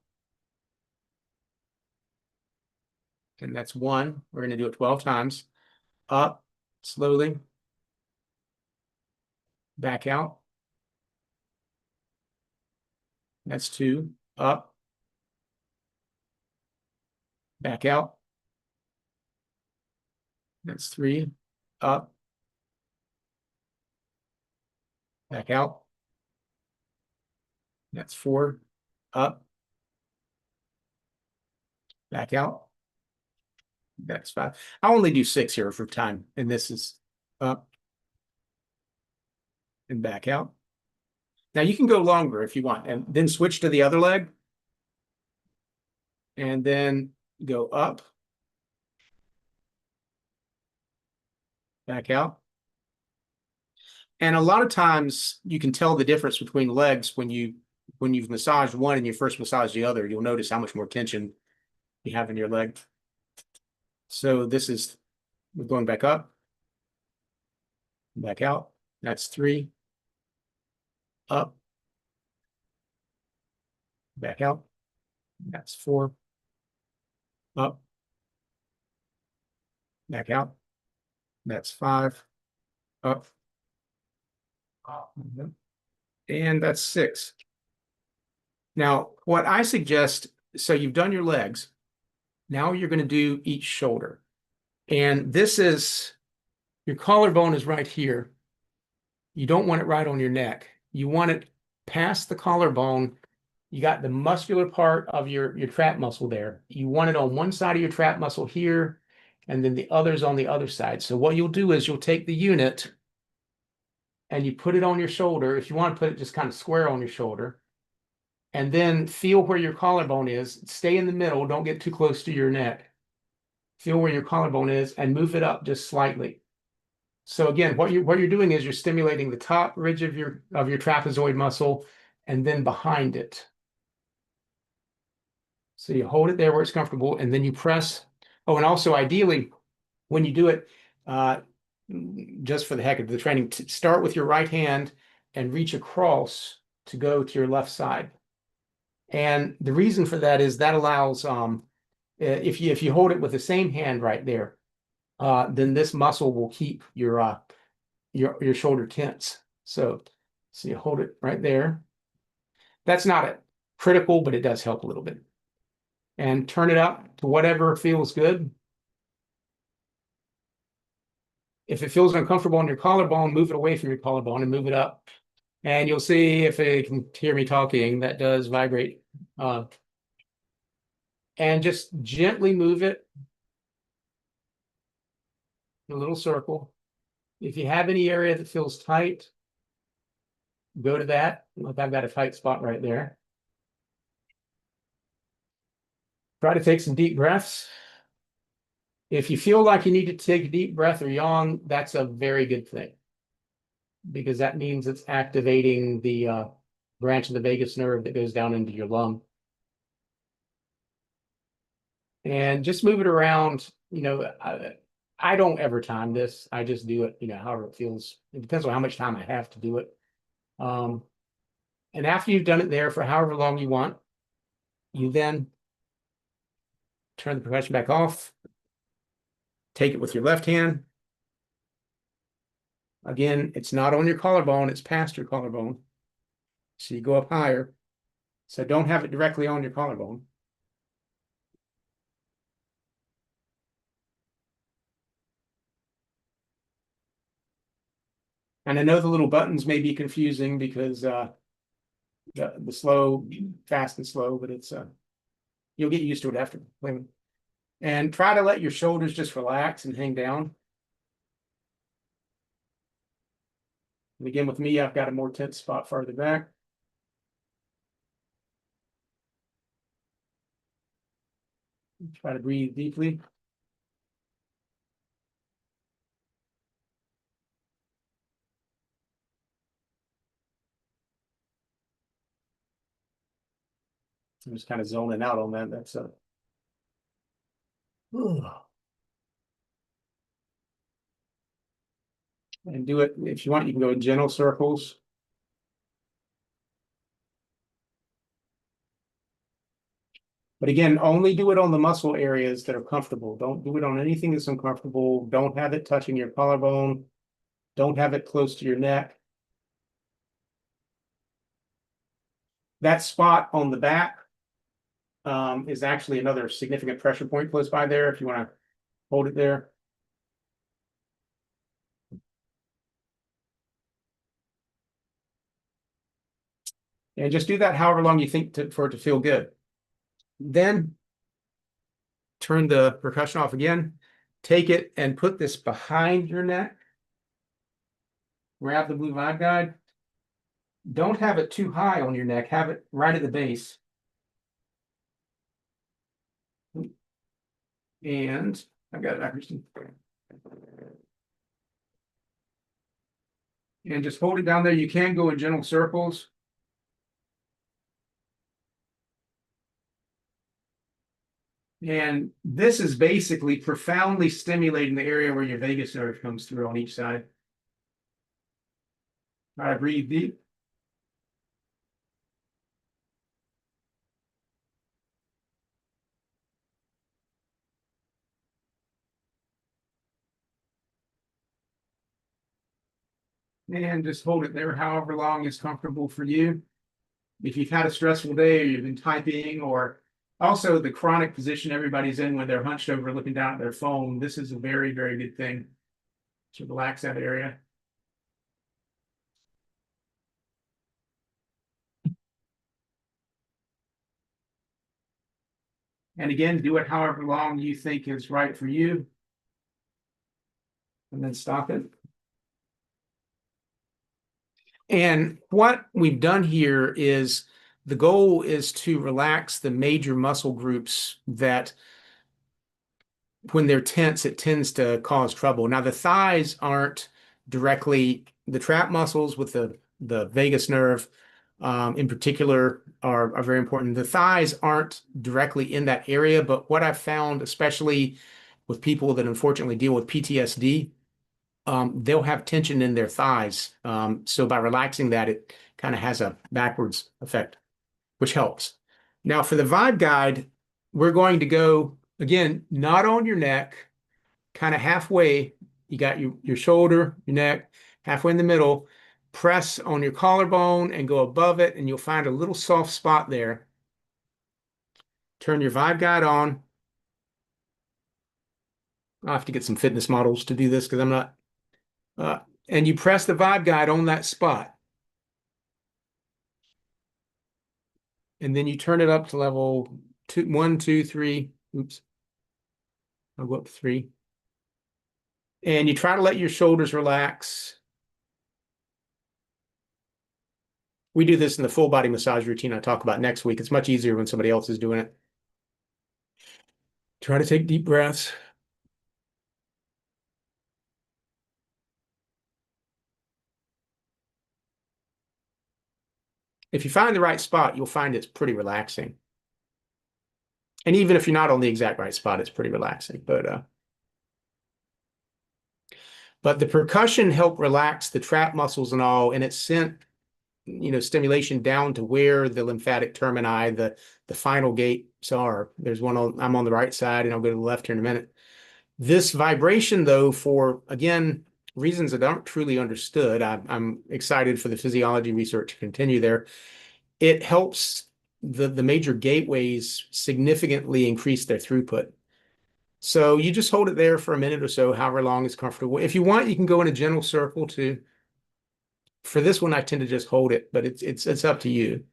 And that's 1. We're going to do it 12 times. Up, slowly, back out. That's 2. Up, back out. That's 3. Up, back out. That's 4. Up, back out. That's 5. I only do 6 here for time, and this is up and back out. Now you can go longer if you want, and then switch to the other leg, and then go up, back out. And a lot of times you can tell the difference between legs when you've massaged one and you first massage the other. You'll notice how much more tension you have in your leg. So we're going back up, back out. That's 3. Up, back out. That's 4. Up, back out. That's 5. Up. And that's 6. Now, what I suggest, so you've done your legs. Now you're going to do each shoulder. And this is, your collarbone is right here. You don't want it right on your neck. You want it past the collarbone. You got the muscular part of your trap muscle there. You want it on one side of your trap muscle here, and then the other's on the other side. So what you'll do is you'll take the unit and you put it on your shoulder. If you want to put it just kind of square on your shoulder, and then feel where your collarbone is. Stay in the middle. Don't get too close to your neck. feel where your collarbone is, and move it up just slightly. So again, what you're doing is you're stimulating the top ridge of your trapezoid muscle and then behind it. So you hold it there where it's comfortable, and then you press. Oh, and also ideally, when you do it, uh, just for the heck of the training, start with your right hand and reach across to go to your left side. And the reason for that is that allows, if you hold it with the same hand right there, then this muscle will keep your shoulder tense. So you hold it right there. That's not a critical, but it does help a little bit. And turn it up to whatever feels good. If it feels uncomfortable on your collarbone, move it away from your collarbone and move it up. And you'll see if it can hear me talking, that does vibrate. And just gently move it in a little circle. If you have any area that feels tight, go to that. Look, I've got a tight spot right there. Try to take some deep breaths. If you feel like you need to take a deep breath or yawn, that's a very good thing, because that means it's activating the branch of the vagus nerve that goes down into your lung. And just move it around. I don't ever time this. I just do it, however it feels. It depends on how much time I have to do it. And after you've done it there for however long you want, you then turn the percussion back off. Take it with your left hand. Again, it's not on your collarbone, it's past your collarbone. So you go up higher. So don't have it directly on your collarbone. And I know the little buttons may be confusing because the slow, fast and slow, but it's you'll get used to it after playing. And try to let your shoulders just relax and hang down. And again, with me, I've got a more tense spot farther back. Try to breathe deeply. I'm just kind of zoning out on that. That's and do it if you want. You can go in gentle circles. But again, only do it on the muscle areas that are comfortable. Don't do it on anything that's uncomfortable. Don't have it touching your collarbone. Don't have it close to your neck. That spot on the back is actually another significant pressure point close by there if you want to hold it there. And just do that however long you think for it to feel good. Then turn the percussion off again. Take it and put this behind your neck. Grab the blue vibe guide. Don't have it too high on your neck. Have it right at the base. And I've got it backwards. And just hold it down there. You can go in gentle circles. And this is basically profoundly stimulating the area where your vagus nerve comes through on each side. All right, breathe deep. And just hold it there however long is comfortable for you. If you've had a stressful day or you've been typing, or also the chronic position everybody's in when they're hunched over looking down at their phone, this is a very, very good thing to relax that area. And again, do it however long you think is right for you. And then stop it. And what we've done here is the goal is to relax the major muscle groups that when they're tense, it tends to cause trouble. Now, the thighs aren't directly the trap muscles with the vagus nerve, in particular, are very important. The thighs aren't directly in that area, but what I've found, especially with people that unfortunately deal with PTSD, they'll have tension in their thighs. So by relaxing that, it kind of has a backwards effect, which helps. Now, for the vibe guide, we're going to go again, not on your neck, kind of halfway. You got your shoulder, your neck, halfway in the middle. Press on your collarbone and go above it, and you'll find a little soft spot there. Turn your vibe guide on. I'll have to get some fitness models to do this because I'm not. Uh, and you press the vibe guide on that spot. And then you turn it up to level 1, 2, 3. Oops. I'll go up to 3. And you try to let your shoulders relax. We do this in the full body massage routine I talk about next week. It's much easier when somebody else is doing it. Try to take deep breaths. If you find the right spot, you'll find it's pretty relaxing. And even if you're not on the exact right spot, it's pretty relaxing. But the percussion helped relax the trap muscles and all, and it sent, stimulation down to where the lymphatic termini, the final gates are. There's one I'm on the right side, and I'll go to the left here in a minute. This vibration, though, for again, reasons that aren't truly understood, I'm excited for the physiology research to continue there. It helps the major gateways significantly increase their throughput. So you just hold it there for a minute or so, however long is comfortable. If you want, you can go in a gentle circle too. For this one, I tend to just hold it, but it's up to you.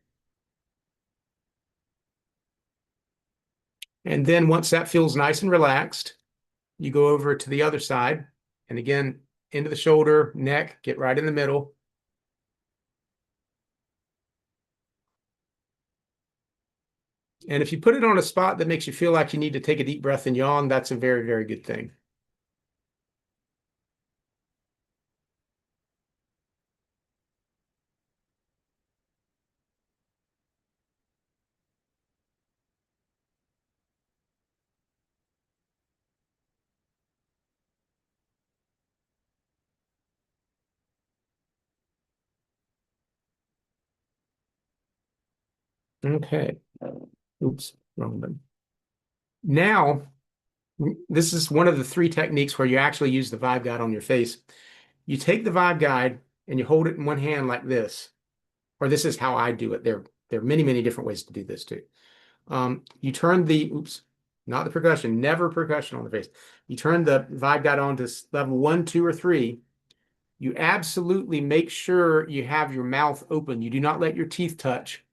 And then once that feels nice and relaxed, you go over to the other side. And again, into the shoulder, neck, get right in the middle. And if you put it on a spot that makes you feel like you need to take a deep breath and yawn, that's a very, very good thing. Okay. Oops, wrong button. Now, this is one of the 3 techniques where you actually use the vibe guide on your face. You take the vibe guide and you hold it in one hand like this, or this is how I do it. There are many, many different ways to do this too. You turn not the percussion, never percussion on the face. You turn the vibe guide on to level 1, 2, or 3. You absolutely make sure you have your mouth open. You do not let your teeth touch,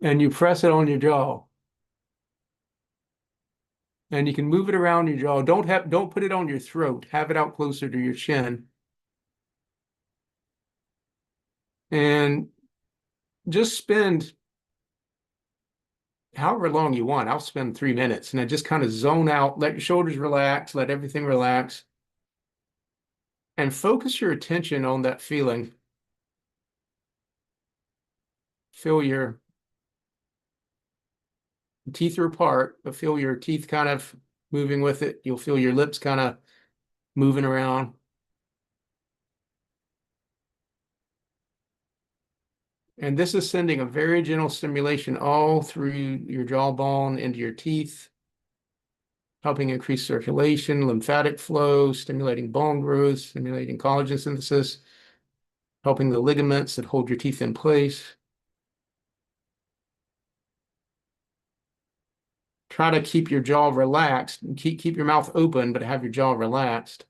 and you press it on your jaw. And you can move it around your jaw. Don't put it on your throat. Have it out closer to your chin. And just spend however long you want. I'll spend 3 minutes and I just kind of zone out, let your shoulders relax, let everything relax, and focus your attention on that feeling. Feel your teeth are apart, but feel your teeth kind of moving with it. You'll feel your lips kind of moving around. And this is sending a very gentle stimulation all through your jawbone into your teeth, helping increase circulation, lymphatic flow, stimulating bone growth, stimulating collagen synthesis, helping the ligaments that hold your teeth in place. Try to keep your jaw relaxed. Keep your mouth open, but have your jaw relaxed.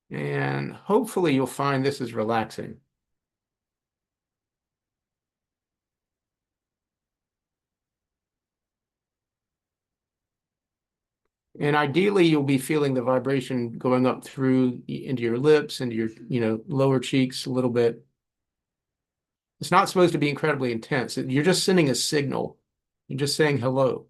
And hopefully you'll find this is relaxing. And ideally, you'll be feeling the vibration going up through into your lips, into your, lower cheeks a little bit. It's not supposed to be incredibly intense. You're just sending a signal. You're just saying hello.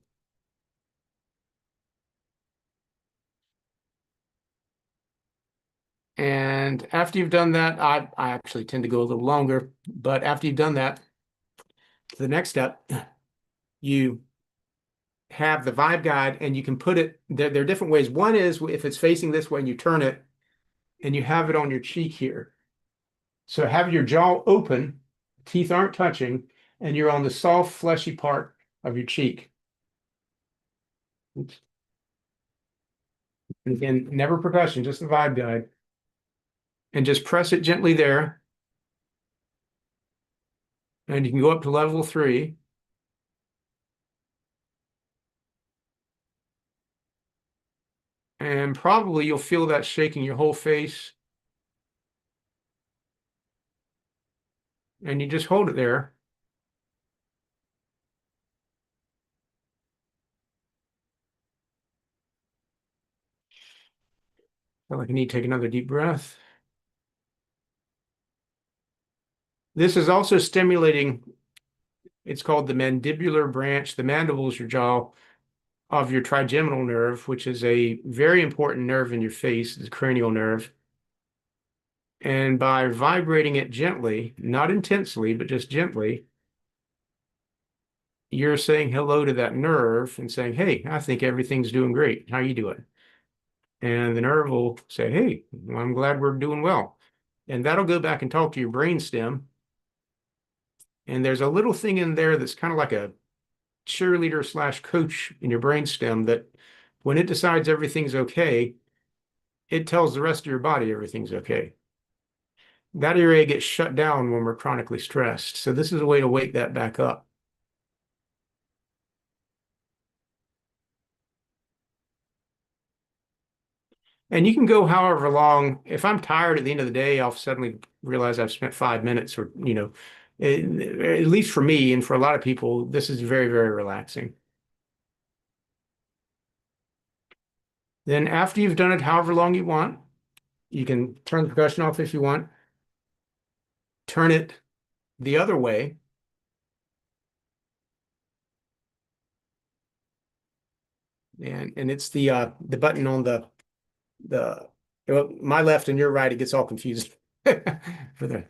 And after you've done that, I actually tend to go a little longer, but after you've done that, the next step, you have the vibe guide and you can put it, there are different ways. One is if it's facing this way and you turn it and you have it on your cheek here. So have your jaw open, teeth aren't touching, and you're on the soft, fleshy part of your cheek. Oops. And again, never percussion, just the vibe guide. And just press it gently there. And you can go up to level 3. And probably you'll feel that shaking your whole face. And you just hold it there. Feel like I need to take another deep breath. This is also stimulating, it's called the mandibular branch. The mandible is your jaw of your trigeminal nerve, which is a very important nerve in your face, the cranial nerve. And by vibrating it gently, not intensely, but just gently, you're saying hello to that nerve and saying, hey, I think everything's doing great. How you doing? And the nerve will say, hey, I'm glad we're doing well. And that'll go back and talk to your brain stem. And there's a little thing in there that's kind of like a cheerleader slash coach in your brain stem that when it decides everything's okay, it tells the rest of your body everything's okay. That area gets shut down when we're chronically stressed. So this is a way to wake that back up. And you can go however long. If I'm tired at the end of the day, I'll suddenly realize I've spent 5 minutes or, at least for me and for a lot of people, this is very, very relaxing. Then after you've done it however long you want, you can turn the percussion off if you want, turn it the other way, and it's the button on the well, my left and your right, it gets all confused for the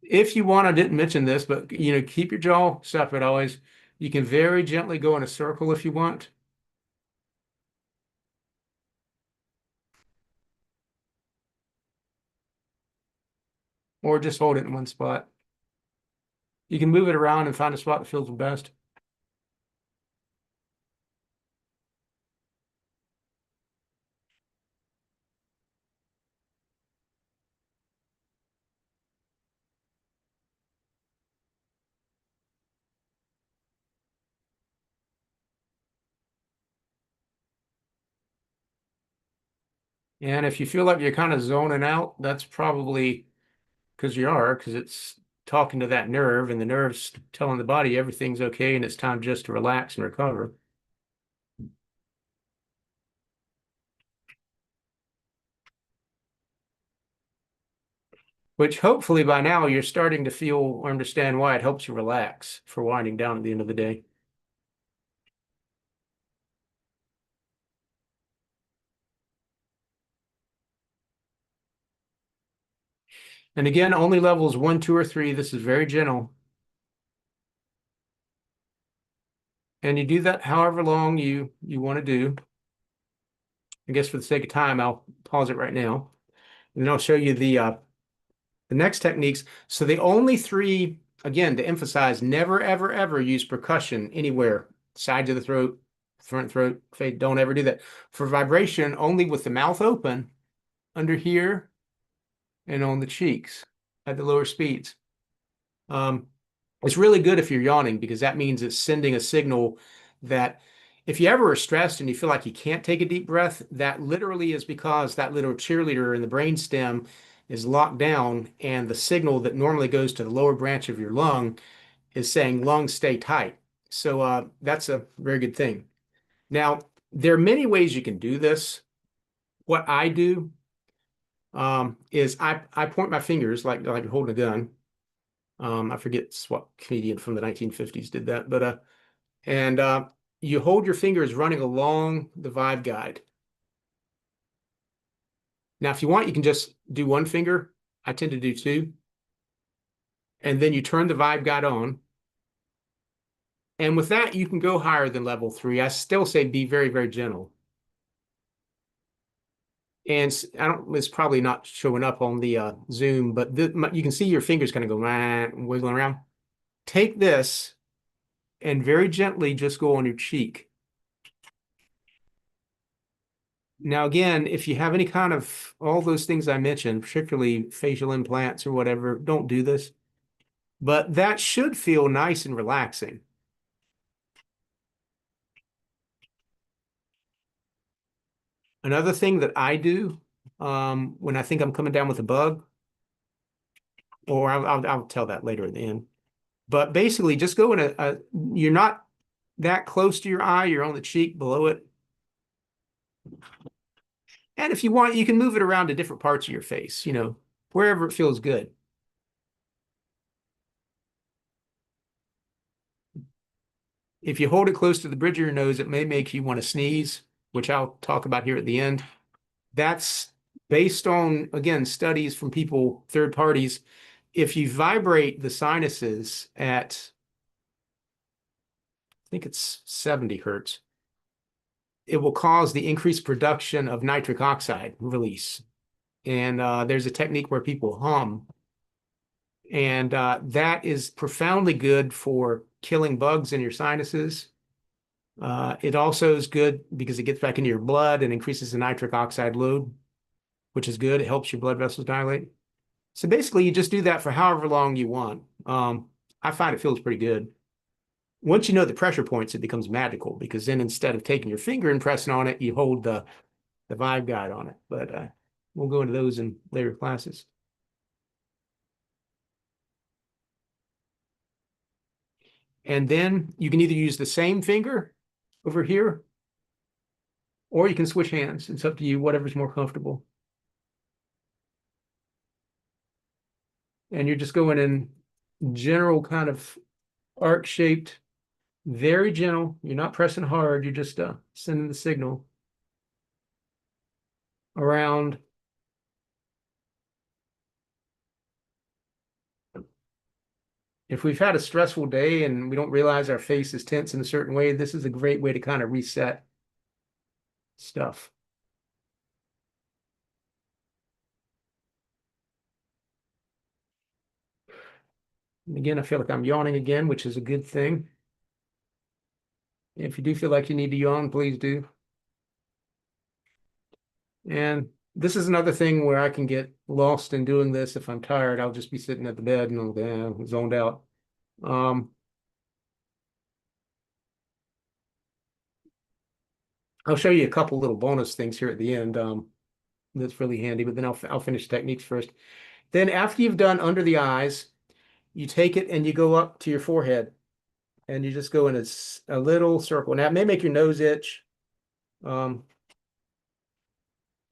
if you want, I didn't mention this, but keep your jaw separate always. You can very gently go in a circle if you want, or just hold it in one spot. You can move it around and find a spot that feels the best. And if you feel like you're kind of zoning out, that's probably because it's talking to that nerve, and the nerve's telling the body everything's okay and it's time just to relax and recover. Which hopefully by now you're starting to feel or understand why it helps you relax for winding down at the end of the day. And again, only levels 1, 2, or 3. This is very gentle. And you do that however long you want to do. I guess for the sake of time, I'll pause it right now. And then I'll show you the next techniques. So the only 3, again, to emphasize, never, ever, ever use percussion anywhere. Sides of the throat, front throat, fade. Don't ever do that. For vibration, only with the mouth open, under here, and on the cheeks at the lower speeds. Um, it's really good if you're yawning because that means it's sending a signal that if you ever are stressed and you feel like you can't take a deep breath, that literally is because that little cheerleader in the brain stem is locked down, and the signal that normally goes to the lower branch of your lung is saying lungs stay tight. So that's a very good thing. Now, there are many ways you can do this. what I do is I point my fingers like you're holding a gun. I forget what comedian from the 1950s did that, but and you hold your fingers running along the vibe guide. Now, if you want, you can just do one finger. I tend to do two, and then you turn the vibe guide on. And with that, you can go higher than level three. I still say be very, very gentle. And I don't, it's probably not showing up on the Zoom, but you can see your fingers kind of go wiggling around. Take this and very gently just go on your cheek. Now, again, if you have any kind of all those things I mentioned, particularly facial implants or whatever, don't do this. But that should feel nice and relaxing. Another thing that I do when I think I'm coming down with a bug, or I'll tell that later at the end. But basically, just go in you're not that close to your eye, you're on the cheek below it. And if you want, you can move it around to different parts of your face, wherever it feels good. If you hold it close to the bridge of your nose, it may make you want to sneeze, which I'll talk about here at the end. That's based on, again, studies from people, third parties. If you vibrate the sinuses at, I think it's 70 hertz, it will cause the increased production of nitric oxide release. And there's a technique where people hum, and that is profoundly good for killing bugs in your sinuses. It also is good because it gets back into your blood and increases the nitric oxide load, which is good. It helps your blood vessels dilate. So basically, you just do that for however long you want. I find it feels pretty good. Once you know the pressure points, it becomes magical because then instead of taking your finger and pressing on it, you hold the vibe guide on it. But we'll go into those in later classes. And then you can either use the same finger over here, or you can switch hands. It's up to you, whatever's more comfortable. And you're just going in general kind of arc-shaped, very gentle. You're not pressing hard. You're just sending the signal around. If we've had a stressful day and we don't realize our face is tense in a certain way, this is a great way to kind of reset stuff. And again, I feel like I'm yawning again, which is a good thing. If you do feel like you need to yawn, please do. And this is another thing where I can get lost in doing this. If I'm tired, I'll just be sitting at the bed and I'm zoned out. I'll show you a couple little bonus things here at the end that's really handy, but then I'll finish techniques first. Then after you've done under the eyes, you take it and you go up to your forehead and you just go in a little circle. Now, it may make your nose itch.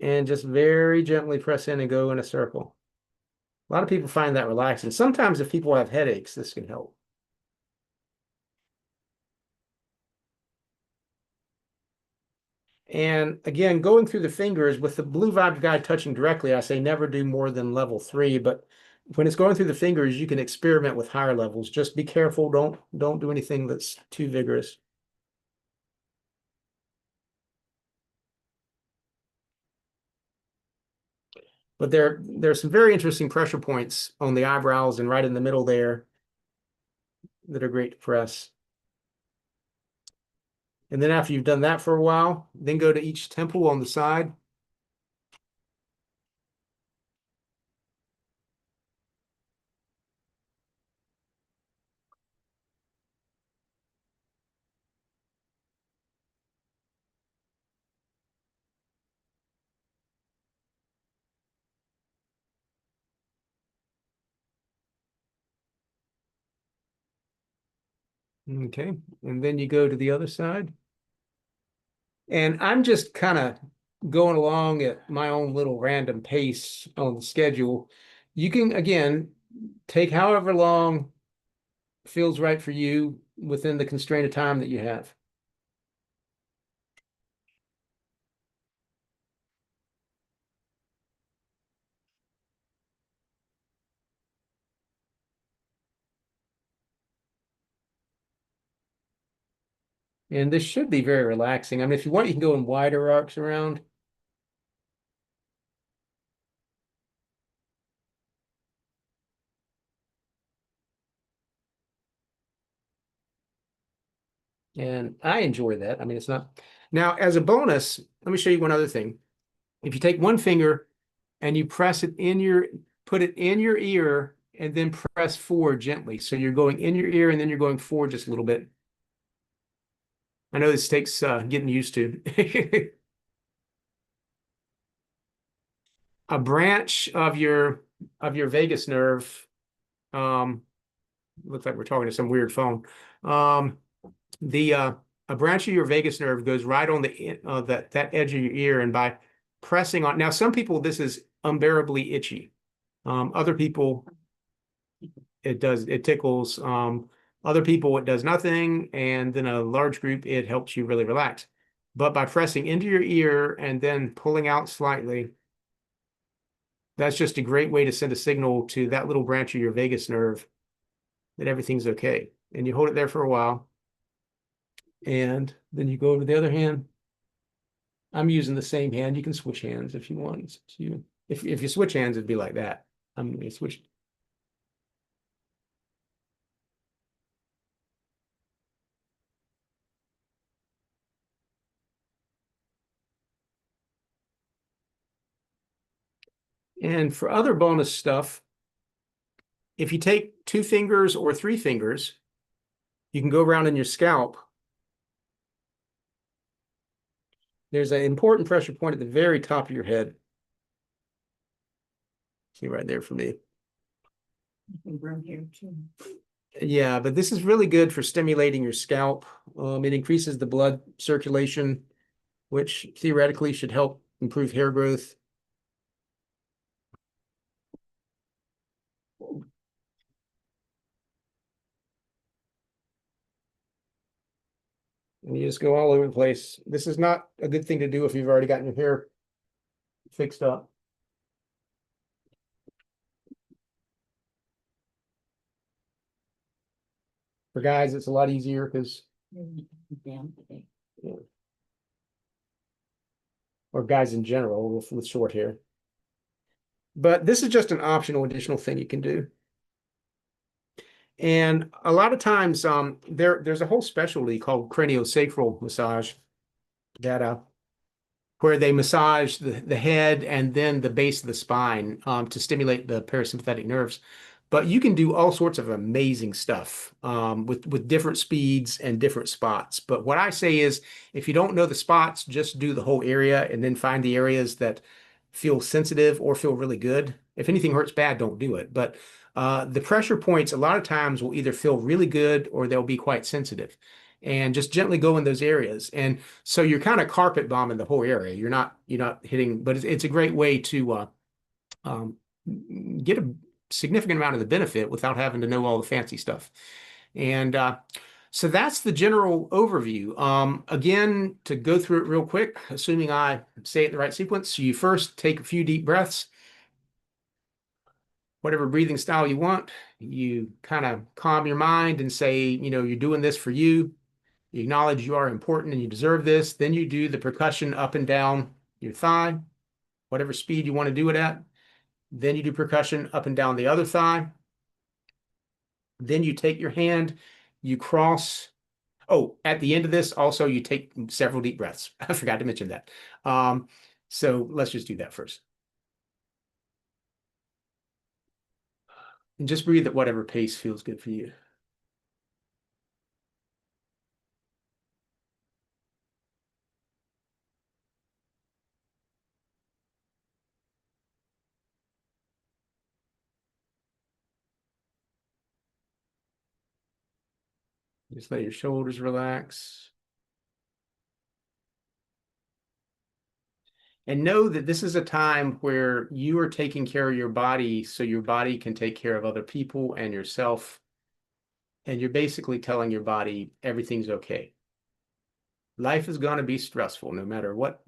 And just very gently press in and go in a circle. A lot of people find that relaxing. Sometimes if people have headaches, this can help. And again, going through the fingers with the blue vibe guide touching directly, I say never do more than level 3, but when it's going through the fingers, you can experiment with higher levels. Just be careful. Don't do anything that's too vigorous. But there's some very interesting pressure points on the eyebrows and right in the middle there that are great to press. And then after you've done that for a while, then go to each temple on the side. Okay. And then you go to the other side. And I'm just kind of going along at my own little random pace on the schedule, you can again take however long feels right for you within the constraint of time that you have. And this should be very relaxing. I mean, if you want, you can go in wider arcs around. And I enjoy that. I mean, it's not. Now, as a bonus, let me show you one other thing. If you take one finger and you press it in your, put it in your ear and then press forward gently. So you're going in your ear and then you're going forward just a little bit. I know this takes getting used to. A branch of your vagus nerve, um, looks like we're talking to some weird phone. Um, the a branch of your vagus nerve goes right on the that edge of your ear, and by pressing on. Now, some people this is unbearably itchy. Other people it tickles. Other people it does nothing, and then a large group it helps you really relax. But by pressing into your ear and then pulling out slightly, that's just a great way to send a signal to that little branch of your vagus nerve that everything's okay. And you hold it there for a while, and then you go over to the other hand. I'm using the same hand. You can switch hands if you want. It's up to you. If you switch hands, it'd be like that. I'm going to switch. And for other bonus stuff, if you take two fingers or three fingers, you can go around in your scalp. There's an important pressure point at the very top of your head. See right there for me. Around here too. Yeah, but this is really good for stimulating your scalp. It increases the blood circulation, which theoretically should help improve hair growth. And you just go all over the place. This is not a good thing to do if you've already gotten your hair fixed up. For guys, it's a lot easier because, Yeah. or guys in general with short hair. But this is just an optional additional thing you can do. And a lot of times, there's a whole specialty called craniosacral massage that where they massage the head and then the base of the spine to stimulate the parasympathetic nerves. But you can do all sorts of amazing stuff with different speeds and different spots. But what I say is, if you don't know the spots, just do the whole area and then find the areas that feel sensitive or feel really good. If anything hurts bad, don't do it. But the pressure points a lot of times will either feel really good or they'll be quite sensitive. And just gently go in those areas. And so you're kind of carpet bombing the whole area. You're not hitting, but it's a great way to um, get a significant amount of the benefit without having to know all the fancy stuff. And so that's the general overview. Again, to go through it real quick, assuming I say it in the right sequence, you first take a few deep breaths, whatever breathing style you want. You kind of calm your mind and say, you're doing this for you. You acknowledge you are important and you deserve this. Then you do the percussion up and down your thigh, whatever speed you want to do it at. Then you do percussion up and down the other thigh. Then you take your hand, you cross. Oh, at the end of this, also you take several deep breaths. I forgot to mention that. So let's just do that first. And just breathe at whatever pace feels good for you. Just let your shoulders relax. And know that this is a time where you are taking care of your body so your body can take care of other people and yourself. And you're basically telling your body everything's okay. Life is going to be stressful no matter what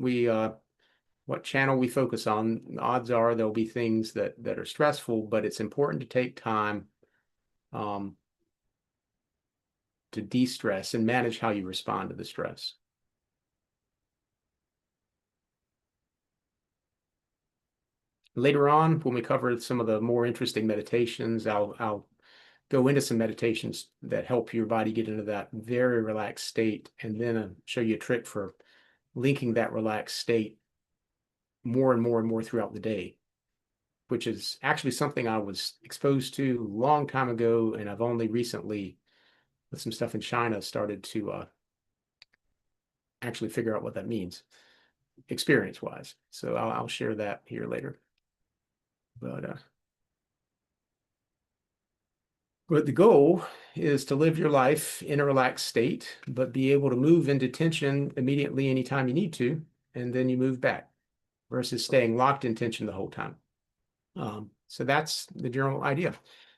channel we focus on. Odds are there'll be things that are stressful, but it's important to take time um, to de-stress and manage how you respond to the stress. Later on, when we cover some of the more interesting meditations, I'll go into some meditations that help your body get into that very relaxed state, and then show you a trick for linking that relaxed state more and more and more throughout the day, which is actually something I was exposed to a long time ago, and I've only recently, with some stuff in China, started to actually figure out what that means experience-wise. So I'll share that here later. But the goal is to live your life in a relaxed state, but be able to move into tension immediately anytime you need to, and then you move back versus staying locked in tension the whole time. So that's the general idea.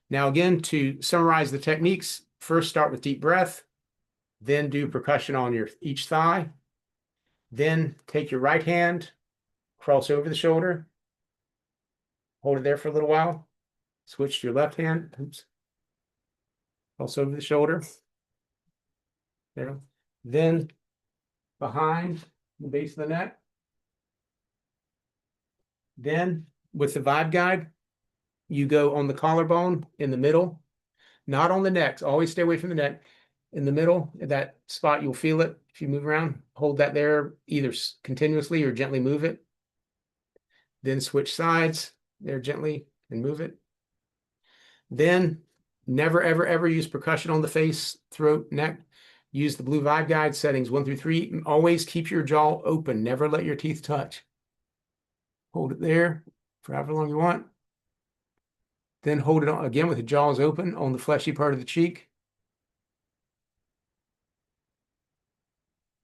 Now, again, to summarize the techniques, first start with deep breath, then do percussion on each thigh, then take your right hand, cross over the shoulder, hold it there for a little while, switch to your left hand, oops, cross over the shoulder, there. Then behind the base of the neck. Then with the vibe guide, you go on the collarbone in the middle, not on the neck. Always stay away from the neck. In the middle, that spot, you'll feel it. If you move around, hold that there, either continuously or gently move it. Then switch sides there gently and move it. Then never, ever, ever use percussion on the face, throat, neck. Use the blue vibe guide settings 1 through 3. Always keep your jaw open. Never let your teeth touch. Hold it there for however long you want. Then hold it on again with the jaws open on the fleshy part of the cheek.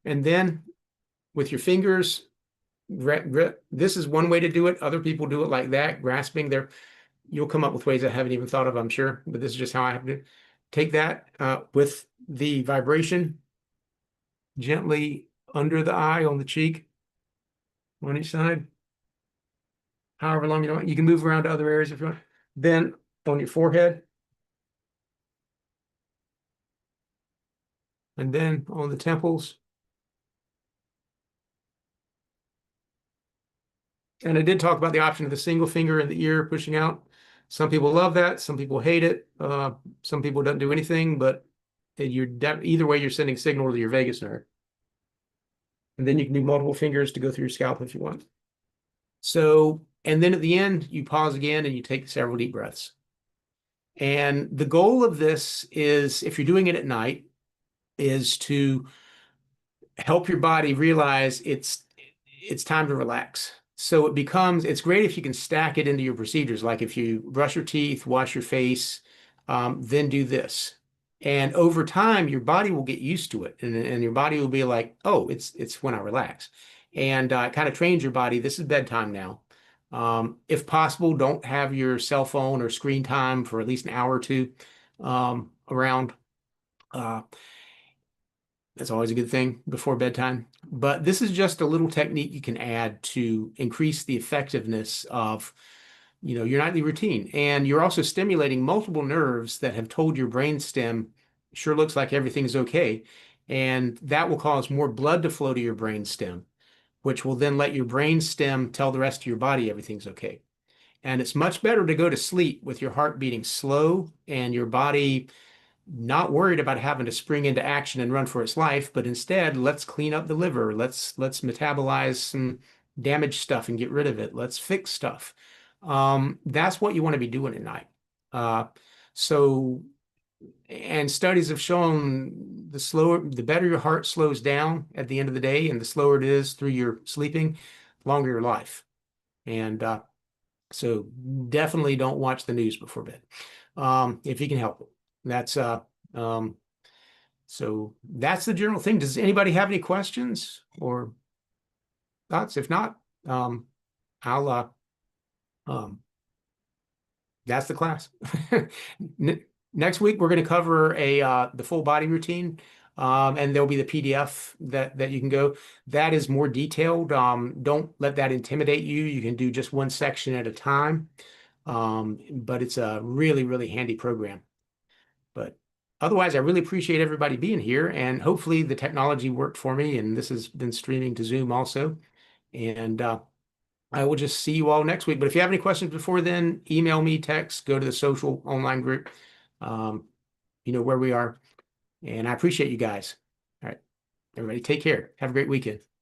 And then with your fingers, this is one way to do it. Other people do it like that, grasping their, you'll come up with ways I haven't even thought of, I'm sure, but this is just how I have to take that with the vibration gently under the eye on the cheek on each side. However long you want. You can move around to other areas if you want. Then on your forehead. And then on the temples. And I did talk about the option of the single finger in the ear pushing out. Some people love that. Some people hate it. Some people don't do anything, but either way, you're sending signal to your vagus nerve. And then you can do multiple fingers to go through your scalp if you want. So, and then at the end, you pause again and you take several deep breaths. And the goal of this is, if you're doing it at night, is to help your body realize it's time to relax. So it's great if you can stack it into your procedures, like if you brush your teeth, wash your face, then do this. And over time, your body will get used to it, and your body will be like, oh, it's when I relax. And it kind of trains your body. This is bedtime now. If possible, don't have your cell phone or screen time for at least an hour or two around. That's always a good thing before bedtime. But this is just a little technique you can add to increase the effectiveness of, your nightly routine. And you're also stimulating multiple nerves that have told your brain stem, sure looks like everything's okay. And that will cause more blood to flow to your brain stem, which will then let your brain stem tell the rest of your body everything's okay. And it's much better to go to sleep with your heart beating slow and your body not worried about having to spring into action and run for its life, but instead, let's clean up the liver. Let's metabolize some damaged stuff and get rid of it. Let's fix stuff. That's what you want to be doing at night. So, and studies have shown the better your heart slows down at the end of the day, and the slower it is through your sleeping, longer your life. And so definitely don't watch the news before bed, if you can help it. So that's the general thing. Does anybody have any questions or thoughts? If not, I'll um that's the class. Next week we're going to cover the full body routine, and there'll be the PDF that you can go. That is more detailed. Don't let that intimidate you. You can do just one section at a time, but it's a really handy program. But otherwise, I really appreciate everybody being here, and hopefully the technology worked for me. And this has been streaming to Zoom also. And I will just see you all next week. But if you have any questions before then, email me, text, go to the social online group. Um, you know where we are. And I appreciate you guys. All right, everybody, take care. Have a great weekend.